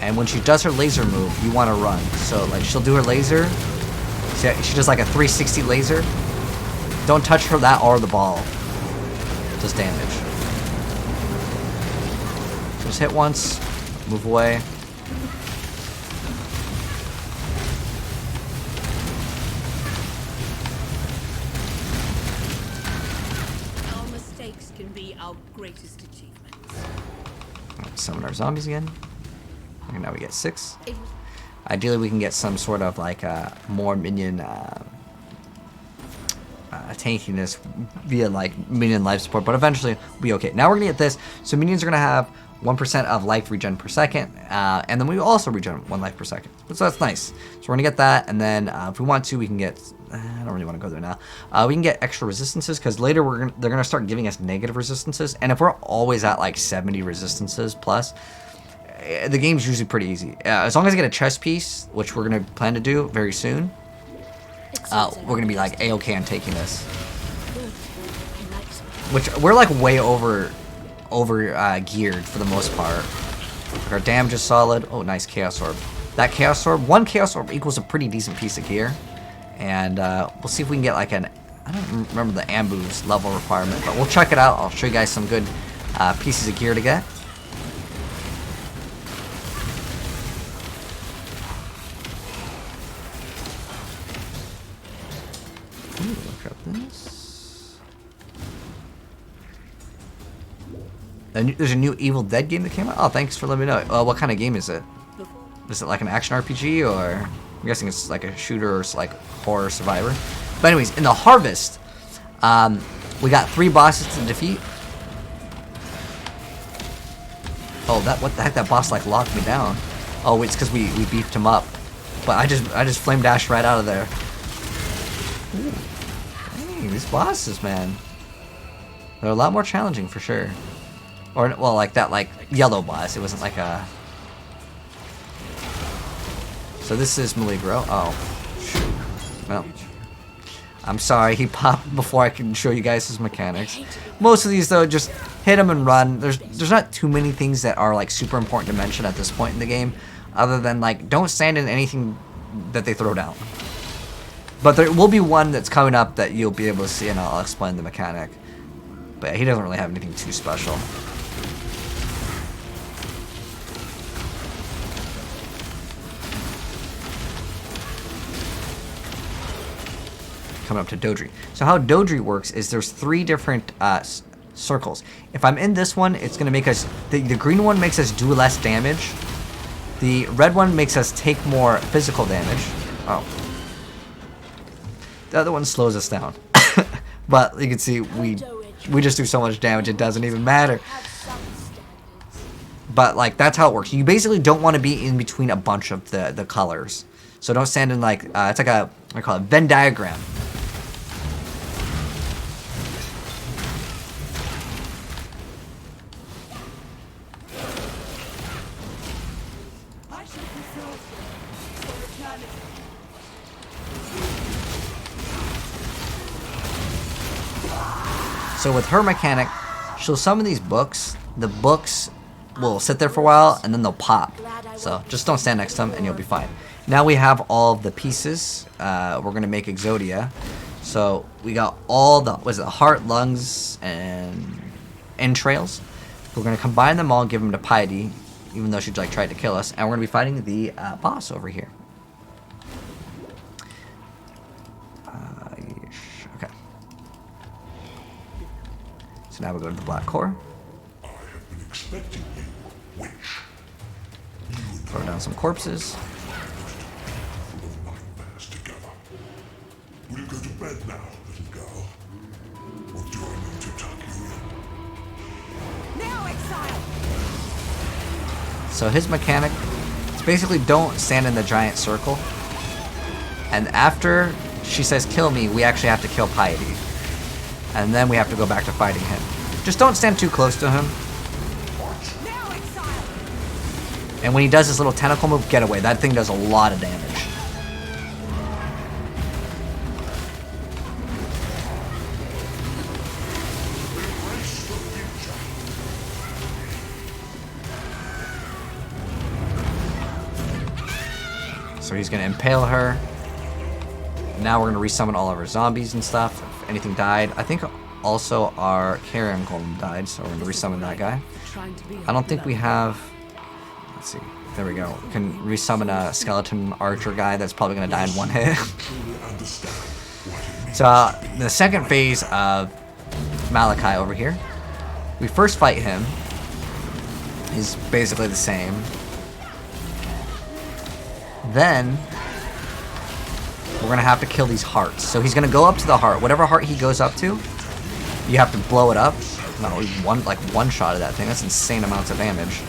And when she does her laser move, you want to run. So like she'll do her laser. See, she does like a 360 laser. Don't touch her that or the ball. Does damage. Just hit once, move away. Our mistakes can be our greatest achievements. Summon our zombies again. And now we get 6. Ideally, we can get some sort of like more minion tankiness via like minion life support, but eventually we'll be okay. Now we're gonna get this. So minions are gonna have 1% of life regen per second, and then we also regen 1 life per second. So that's nice. So we're gonna get that, and then if we want to, we can get. I don't really want to go there now. We can get extra resistances because later they're gonna start giving us negative resistances, and if we're always at like 70 resistances plus, the game's usually pretty easy. As long as I get a chest piece, which we're going to plan to do very soon, we're going to be like A-okay on taking this. Which, we're like way over geared for the most part. Like our damage is solid. Oh, nice Chaos Orb. That Chaos Orb, 1 Chaos Orb equals a pretty decent piece of gear. And we'll see if we can get like an, I don't remember the Ambu's level requirement, but we'll check it out. I'll show you guys some good pieces of gear to get. There's a new Evil Dead game that came out. Oh, thanks for letting me know. What kind of game is it? Is it like an action RPG, or I'm guessing it's like a shooter or like horror survivor? But anyways, in the Harvest, we got 3 bosses to defeat. Oh, what the heck? That boss like locked me down. Oh, it's because we beefed him up. But I just flame dashed right out of there. Ooh. Dang, these bosses, man. They're a lot more challenging for sure. Or, well, like that, like, yellow boss. It wasn't like a... So this is Maligro. Oh. Shoot. Well. I'm sorry, he popped before I can show you guys his mechanics. Most of these, though, just hit him and run. There's not too many things that are, like, super important to mention at this point in the game. Other than, like, don't stand in anything that they throw down. But there will be one that's coming up that you'll be able to see, and I'll explain the mechanic. But he doesn't really have anything too special. Coming up to Dodri. So how Dodri works is there's 3 different circles. If I'm in this one, it's going to make us... The green one makes us do less damage. The red one makes us take more physical damage. Oh. The other one slows us down. But you can see we just do so much damage it doesn't even matter. But like that's how it works. You basically don't want to be in between a bunch of the colors. So don't stand in like it's like a, I call it Venn diagram. So with her mechanic, she'll summon these books. The books will sit there for a while, and then they'll pop. So just don't stand next to them, and you'll be fine. Now we have all of the pieces. We're going to make Exodia. So we got all the, was it heart, lungs, and entrails. We're going to combine them all and give them to Piety, even though she like tried to kill us. And we're going to be fighting the boss over here. Okay. So now we go to the Black Core. I have been expecting you, witch. Throw down some corpses. Full of nightmares together. Will you go to bed now, little girl? Or do I need to tuck you in? Now, Exile! So his mechanic, it's basically don't stand in the giant circle. And after she says kill me, we actually have to kill Piety. And then we have to go back to fighting him. Just don't stand too close to him. Now, Exile! And when he does his little tentacle move, get away. That thing does a lot of damage. So he's going to impale her. Now we're going to resummon all of our zombies and stuff. If anything died. I think also our carrion golem died, so we're going to resummon that guy. I don't think we have... Let's see. There we go. We can resummon a skeleton archer guy that's probably going to die in one hit. So the second phase of Malachi over here. We first fight him. He's basically the same. Then we're gonna have to kill these hearts. So he's gonna go up to the heart. Whatever heart he goes up to, you have to blow it up. No, one shot of that thing. That's insane amounts of damage.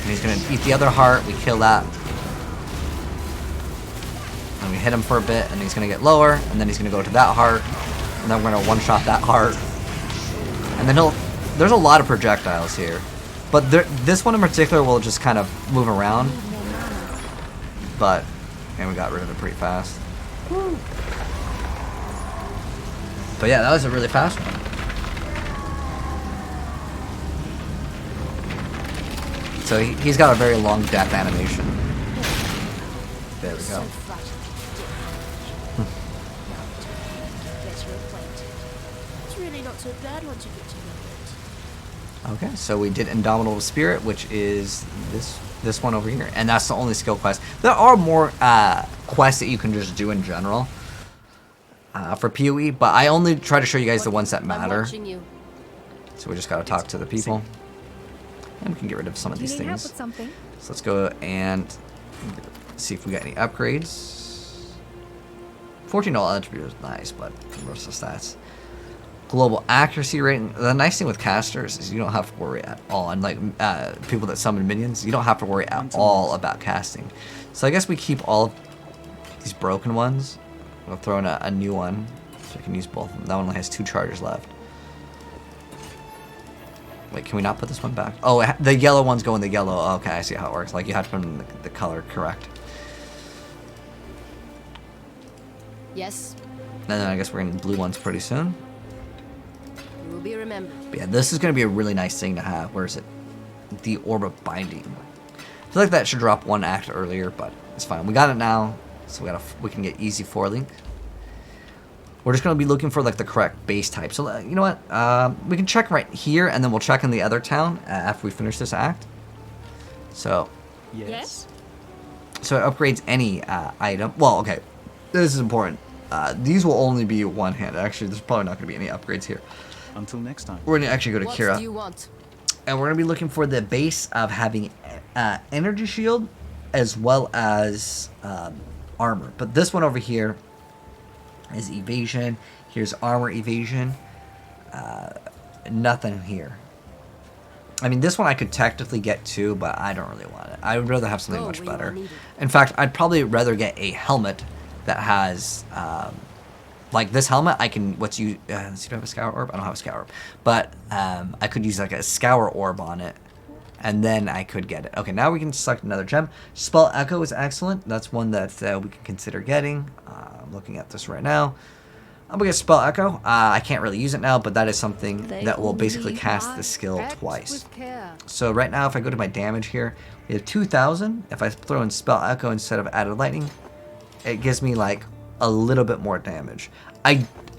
And he's gonna eat the other heart. We kill that. And we hit him for a bit, and he's gonna get lower, and then he's gonna go to that heart, and then we're gonna one-shot that heart. And then there's a lot of projectiles here. But this one in particular will just kind of move around. But, and we got rid of it pretty fast. But yeah, that was a really fast one. So he's got a very long death animation. There we go. It's really not so bad once you get to know it. Okay, so we did Indomitable Spirit, which is this one over here, and that's the only skill quest. There are more quests that you can just do in general for PoE, but I only try to show you guys the ones that matter. I'm watching you. So we just gotta talk to the people, and we can get rid of some of these Needing help things. with something? So let's go and see if we got any upgrades. 14 all attribute is nice, but most of the stats. Global accuracy rating. The nice thing with casters is you don't have to worry at all. And like people that summon minions, you don't have to worry at all about casting. So I guess we keep all of these broken ones. We'll throw in a new one so we can use both of them. That one only has 2 charges left. Wait, can we not put this one back? Oh, the yellow ones go in the yellow. Oh, okay, I see how it works. Like you have to put in the color correct. Yes, And then I guess we're in blue ones pretty soon. you will be remembered. But yeah, this is going to be a really nice thing to have. Where is it? The Orb of Binding. I feel like that should drop 1 act earlier, but it's fine. We got it now, so we can get easy 4-link. We're just going to be looking for like the correct base type. So you know what? We can check right here, and then we'll check in the other town after we finish this act. So Yes? so it upgrades any item. Well, okay, this is important. These will only be one-handed. Actually, there's probably not going to be any upgrades here. Until next time. We're going to actually go to What Kira. do you want? And we're going to be looking for the base of having energy shield as well as armor. But this one over here is evasion. Here's armor evasion. Nothing here. I mean, this one I could technically get too, but I don't really want it. I would rather have something Go much where you are better. needed. In fact, I'd probably rather get a helmet that has... like this helmet, I can, let's see, do I have a scour orb? I don't have a scour orb. But I could use like a scour orb on it. And then I could get it. Okay, now we can select another gem. Spell Echo is excellent. That's one that we can consider getting. I'm looking at this right now. I'm gonna get Spell Echo. I can't really use it now, but that is something They that will all basically need cast the skill Act twice. with care. So right now, if I go to my damage here, we have 2,000. If I throw in Spell Echo instead of Added Lightning, it gives me like a little bit more damage.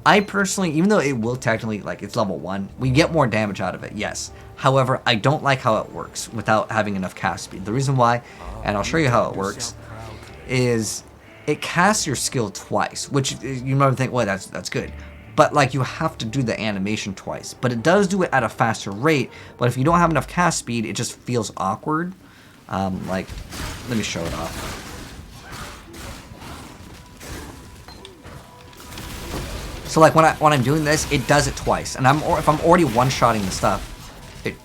I personally, even though it will technically, like, it's level 1, we get more damage out of it, yes. However, I don't like how it works without having enough cast speed. The reason why, and I'll show you how it works, is it casts your skill twice, which you might think, well, that's good. But, like, you have to do the animation twice. But it does do it at a faster rate, but if you don't have enough cast speed, it just feels awkward. Like, let me show it off. So like when I'm doing this, it does it twice, and if I'm already one-shotting the stuff, it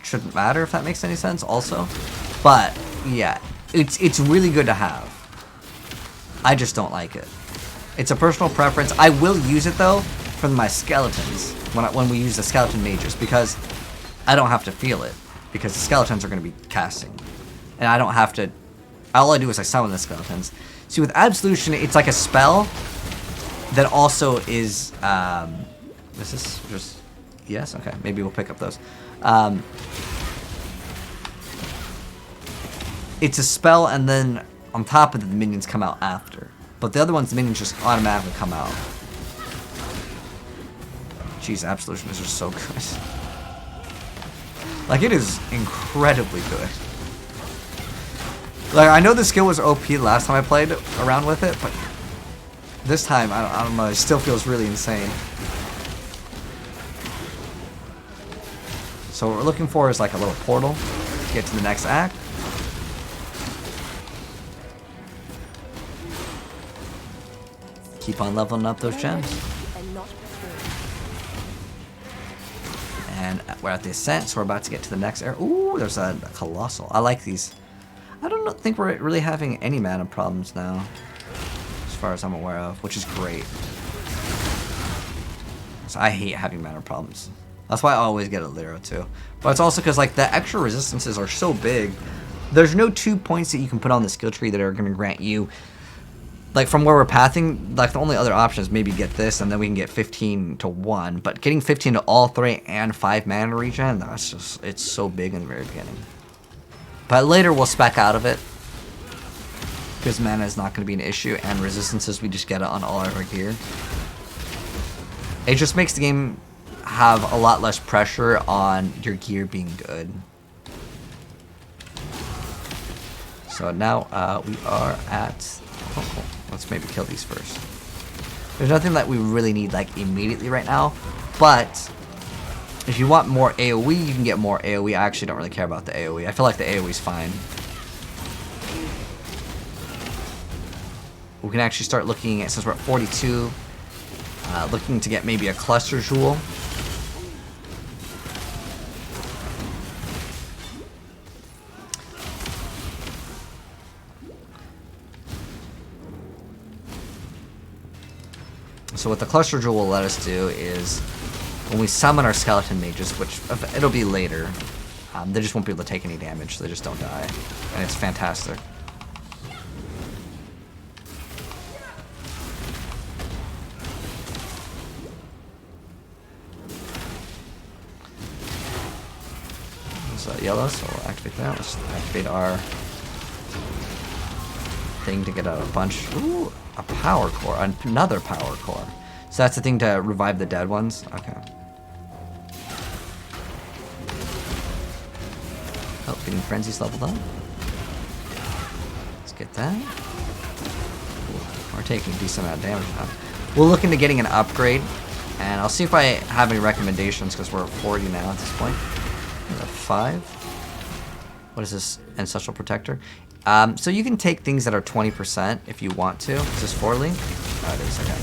shouldn't matter if that makes any sense. Also, but yeah, it's really good to have. I just don't like it. It's a personal preference. I will use it though for my skeletons when we use the skeleton mages, because I don't have to feel it, because the skeletons are going to be casting, and I don't have to. All I do is I summon the skeletons. See, with Absolution, it's like a spell that also is, is this just, yes? Okay, maybe we'll pick up those. It's a spell, and then on top of it, the minions come out after. But the other ones, the minions just automatically come out. Jeez, Absolution is just so good. Like, it is incredibly good. Like, I know the skill was OP last time I played around with it, but this time, I don't know, it still feels really insane. So what we're looking for is like a little portal to get to the next act. Keep on leveling up those gems. And not before. And we're at the ascent, so we're about to get to the next area. Ooh, there's a colossal. I like these. I don't think we're really having any mana problems now, as far as I'm aware of, which is great. So I hate having mana problems. That's why I always get a Lyra too. But it's also because like the extra resistances are so big. There's no 2 points that you can put on the skill tree that are going to grant you, like from where we're pathing, like the only other option is maybe get this and then we can get 15 to 1. But getting 15 to all 3 and 5 mana regen, that's just, it's so big in the very beginning. But later we'll spec out of it, because mana is not going to be an issue, and resistances, we just get it on all our gear. It just makes the game have a lot less pressure on your gear being good. So now we are at... Oh, let's maybe kill these first. There's nothing that we really need like immediately right now, but if you want more AoE, you can get more AoE. I actually don't really care about the AoE. I feel like the AoE is fine. We can actually start looking at, since we're at 42, looking to get maybe a cluster jewel. So what the cluster jewel will let us do is, when we summon our skeleton mages, which it'll be later, they just won't be able to take any damage, so they just don't die. And it's fantastic. So yellow, so we'll activate that. Let's activate our thing to get a bunch. Ooh, a power core, another power core. So that's the thing to revive the dead ones. Okay. Oh, getting frenzies leveled up. Let's get that. Ooh, we're taking a decent amount of damage now. We're looking to getting an upgrade, and I'll see if I have any recommendations because we're at 40 now at this point. 5. What is this? Ancestral Protector. So you can take things that are 20% if you want to. Is this 4-link? Oh, it is, okay.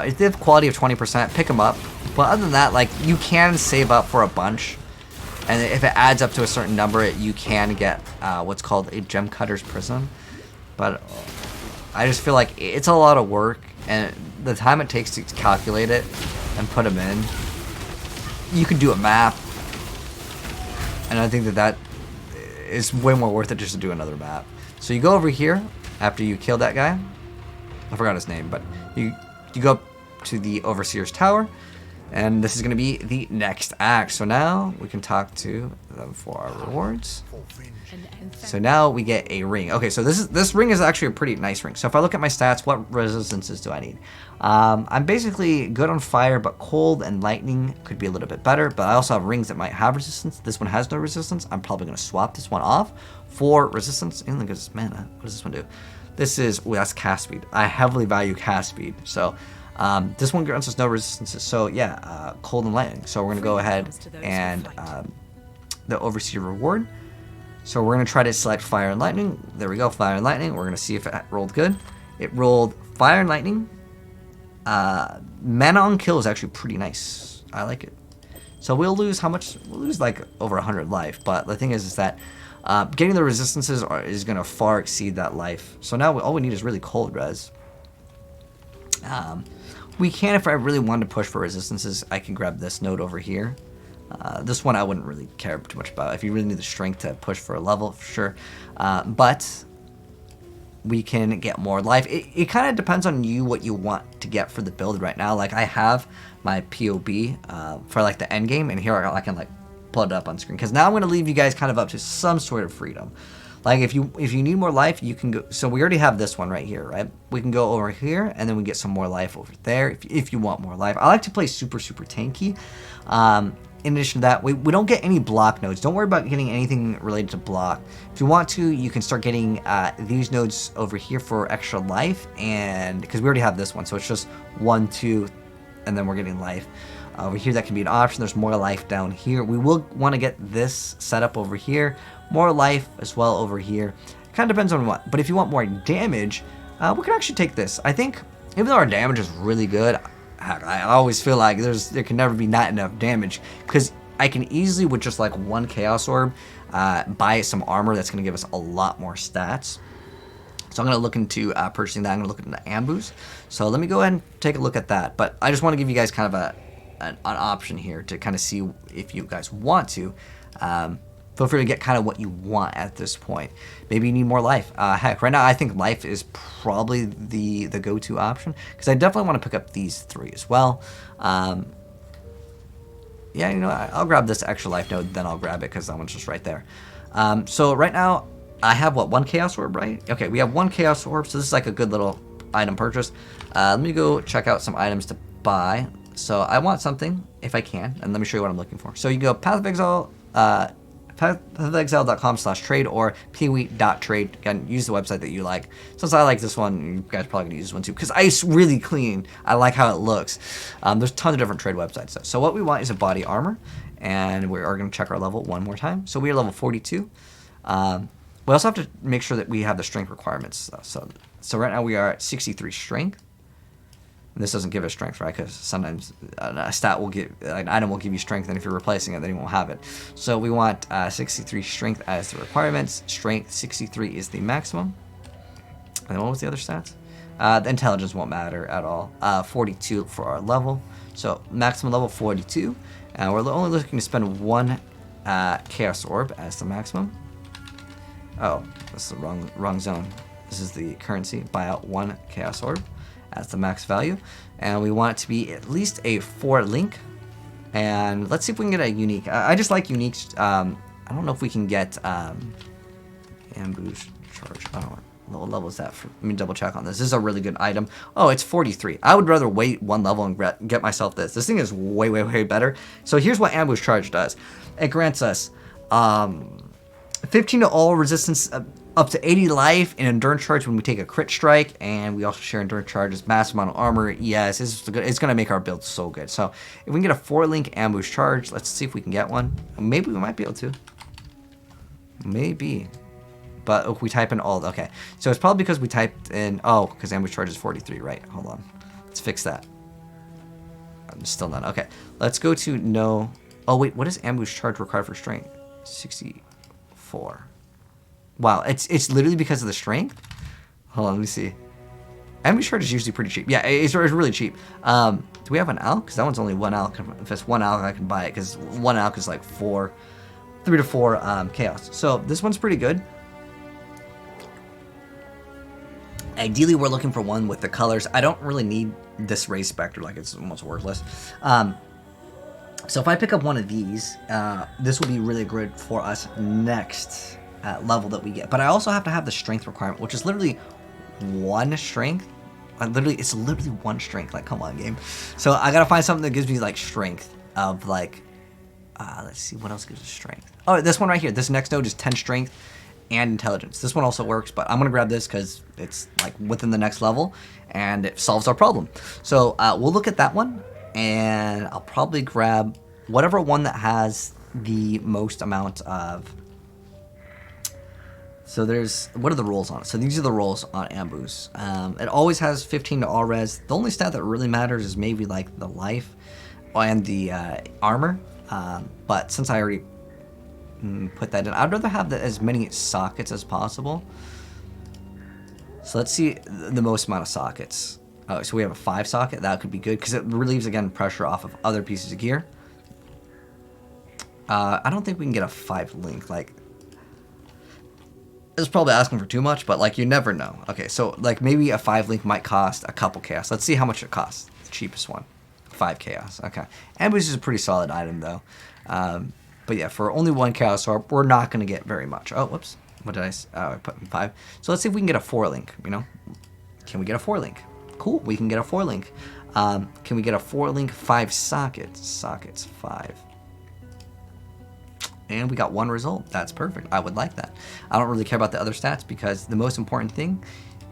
If they have quality of 20%, pick them up. But other than that, like, you can save up for a bunch. And if it adds up to a certain number, you can get what's called a Gem Cutter's Prism. But I just feel like it's a lot of work. And the time it takes to calculate it and put them in, you can do a map. And I think that is way more worth it just to do another map. So you go over here, after you kill that guy. I forgot his name, but you go up to the Overseer's Tower, and this is going to be the next act. So now we can talk to them for our rewards. So now we get a ring. Okay, so this ring is actually a pretty nice ring. So if I look at my stats, what resistances do I need? I'm basically good on fire, but cold and lightning could be a little bit better. But I also have rings that might have resistance. This one has no resistance. I'm probably going to swap this one off for resistance. And look at this mana. What does this one do? This is, oh, that's cast speed. I heavily value cast speed. So this one grants us no resistances. So yeah, cold and lightning. So we're going to go ahead and the Overseer reward. So we're going to try to select Fire and Lightning. There we go, Fire and Lightning. We're going to see if it rolled good. It rolled Fire and Lightning. Mana on kill is actually pretty nice. I like it. So we'll lose how much? We'll lose like over 100 life. But the thing is that getting the resistances is going to far exceed that life. So now all we need is really cold res. We can, if I really wanted to push for resistances, I can grab this node over here. This one I wouldn't really care too much about. If you really need the strength to push for a level, for sure. But we can get more life. It kind of depends on you what you want to get for the build right now. Like I have my PoB for like the end game, and here I can like pull it up on screen because now I'm going to leave you guys kind of up to some sort of freedom. Like if you need more life, you can go. So we already have this one right here, right? We can go over here and then we get some more life over there if you want more life. I like to play super tanky. In addition to that, we don't get any block nodes. Don't worry about getting anything related to block. If you want to, you can start getting these nodes over here for extra life, and because we already have this one, so it's just 1, 2, and then we're getting life. Over here, that can be an option. There's more life down here. We will want to get this set up over here. More life as well over here. Kind of depends on what. But if you want more damage, we can actually take this. I think, even though our damage is really good, I always feel like there can never be not enough damage, because I can easily, with just like one Chaos Orb, buy some armor that's going to give us a lot more stats. So I'm going to look into purchasing that. I'm going to look into ambush. So let me go ahead and take a look at that. But I just want to give you guys kind of an option here to kind of see if you guys want to. Feel free to get kind of what you want at this point. Maybe you need more life. Heck, right now I think life is probably the go-to option, because I definitely want to pick up these 3 as well. Yeah, you know, I'll grab this extra life node, then I'll grab it because that one's just right there. So right now I have, what, 1 Chaos Orb, right? Okay, we have 1 Chaos Orb, so this is like a good little item purchase. Let me go check out some items to buy. So I want something, if I can, and let me show you what I'm looking for. So you go Path of Exile, pathofexile.com/trade or PoE.trade. Again, use the website that you like. Since I like this one, you guys are probably gonna use this one too, because it's really clean. I like how it looks. There's tons of different trade websites. So what we want is a body armor, and we are gonna check our level one more time. So we are level 42. We also have to make sure that we have the strength requirements. So right now we are at 63 strength. And this doesn't give us strength, right? Because sometimes a stat will give, an item will give you strength, and if you're replacing it, then you won't have it. So we want 63 strength as the requirements. Strength 63 is the maximum. And what was the other stats? The intelligence won't matter at all. 42 for our level. So maximum level 42. And we're only looking to spend 1 Chaos Orb as the maximum. Oh, that's the wrong zone. This is the currency. Buy out 1 Chaos Orb as the max value, and we want it to be at least a 4 link. And let's see if we can get a unique. I just like uniques. I don't know if we can get ambush charge. I don't know what level is that for. Let me double check on this. This is a really good item. Oh, it's 43. I would rather wait 1 level and get myself this. This thing is way better. So here's what ambush charge does. It grants us 15 to all resistance, up to 80 life and endurance charge when we take a crit strike, and we also share endurance charges, massive amount of armor. Yes, it's going to make our build so good. So if we can get a 4-link ambush charge, let's see if we can get one. Maybe we might be able to. Maybe. But if we type in all, okay. So it's probably because we typed in, oh, because ambush charge is 43, right? Hold on. Let's fix that. I'm still not. Okay. Let's go to no. Oh, wait, what does ambush charge require for strength? 64. Wow, it's literally because of the strength? Hold on, let me see. Ambush charge is usually pretty cheap. Yeah, it's really cheap. Do we have an alch? Because that one's only 1 alch. If it's 1 alch, I can buy it, because 1 alch is like 3 to 4 chaos. So this one's pretty good. Ideally, we're looking for one with the colors. I don't really need this Ray Spectre, like it's almost worthless. So if I pick up one of these, this will be really good for us next level that we get. But I also have to have the strength requirement, which is literally 1 strength. It's literally 1 strength. Like, come on, game. So I gotta find something that gives me like strength of like, let's see, what else gives us strength? Oh, this one right here. This next node is 10 strength and intelligence. This one also works, but I'm gonna grab this because it's like within the next level and it solves our problem. So we'll look at that one, and I'll probably grab whatever one that has the most amount of. So there's, what are the rolls on it? So these are the rolls on Ambu's. It always has 15 to all res. The only stat that really matters is maybe like the life and the armor. But since I already put that in, I'd rather have as many sockets as possible. So let's see the most amount of sockets. Oh, so we have a 5 socket. That could be good because it relieves, again, pressure off of other pieces of gear. I don't think we can get a 5 link. Like, it's probably asking for too much, but like you never know. Okay, so like maybe a 5 link might cost a couple chaos. Let's see how much it costs. The cheapest one, 5 chaos. Okay, Ambush is a pretty solid item though. But yeah, for only 1 chaos orb, we're not gonna get very much. Oh, whoops. What did I? I put in 5. So let's see if we can get a 4 link. You know, can we get a 4 link? Cool, we can get a 4 link. Can we get a 4 link 5 sockets? Sockets 5. And we got 1 result. That's perfect. I would like that. I don't really care about the other stats because the most important thing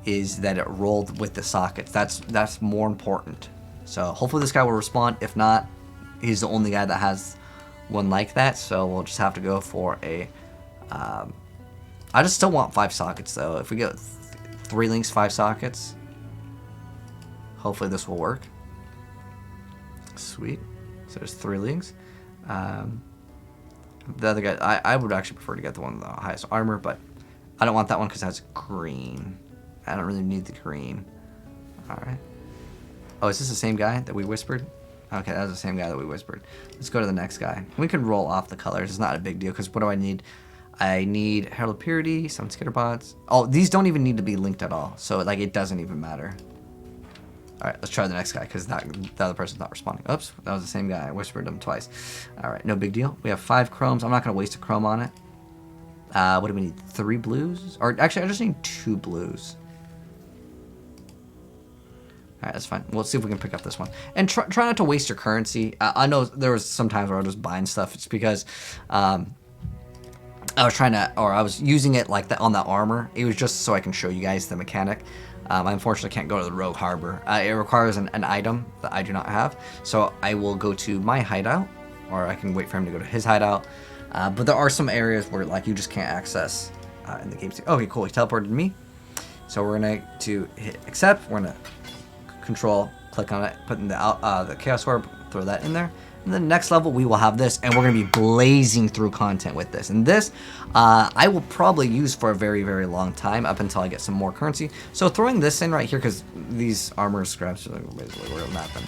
is that it rolled with the sockets. That's more important. So hopefully this guy will respond. If not, he's the only guy that has one like that. So we'll just have to go for a. I just still want 5 sockets though. If we get 3 links, 5 sockets, hopefully this will work. Sweet. So there's 3 links. The other guy, I would actually prefer to get the one with the highest armor, but I don't want that one because it has green. I don't really need the green. Alright. Oh, is this the same guy that we whispered? Okay, that was the same guy that we whispered. Let's go to the next guy. We can roll off the colors. It's not a big deal because what do I need? I need Herald of Purity, some Skitterbots. Oh, these don't even need to be linked at all. So, like, it doesn't even matter. Alright, let's try the next guy because the other person's not responding. Oops, that was the same guy. I whispered him twice. Alright, no big deal. We have 5 chromes. I'm not going to waste a chrome on it. What do we need? 3 blues? Or actually, I just need 2 blues. Alright, that's fine. We'll see if we can pick up this one. And try not to waste your currency. I know there was some times where I was buying stuff. It's because I was using it like that on that armor. It was just so I can show you guys the mechanic. I unfortunately can't go to the Rogue Harbor. It requires an item that I do not have. So I will go to my hideout, or I can wait for him to go to his hideout. But there are some areas where like you just can't access in the game. Okay, cool. He teleported me. So we're going to hit accept. We're going to control, click on it, put in the Chaos Orb, throw that in there. And then next level, we will have this, and we're going to be blazing through content with this. And this, I will probably use for a very, very long time, up until I get some more currency. So throwing this in right here, because these armor scraps are basically where I'm at them.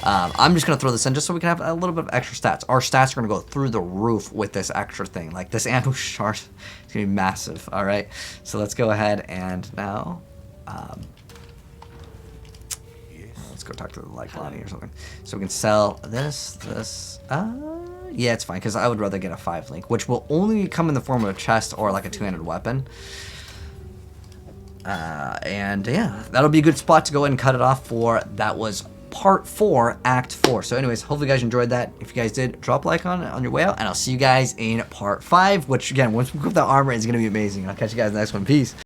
I'm just going to throw this in just so we can have a little bit of extra stats. Our stats are going to go through the roof with this extra thing. Like this ambush shard is going to be massive, all right? So let's go ahead and now... Let's go talk to like Lonnie or something. So we can sell this. Yeah, it's fine because I would rather get a 5 link, which will only come in the form of a chest or like a 2-handed weapon. And yeah, that'll be a good spot to go ahead and cut it off for. That was part 4, Act 4. So anyways, hopefully you guys enjoyed that. If you guys did, drop a like on it on your way out, and I'll see you guys in part 5, which again, once we equip that armor, is going to be amazing. I'll catch you guys in the next one. Peace.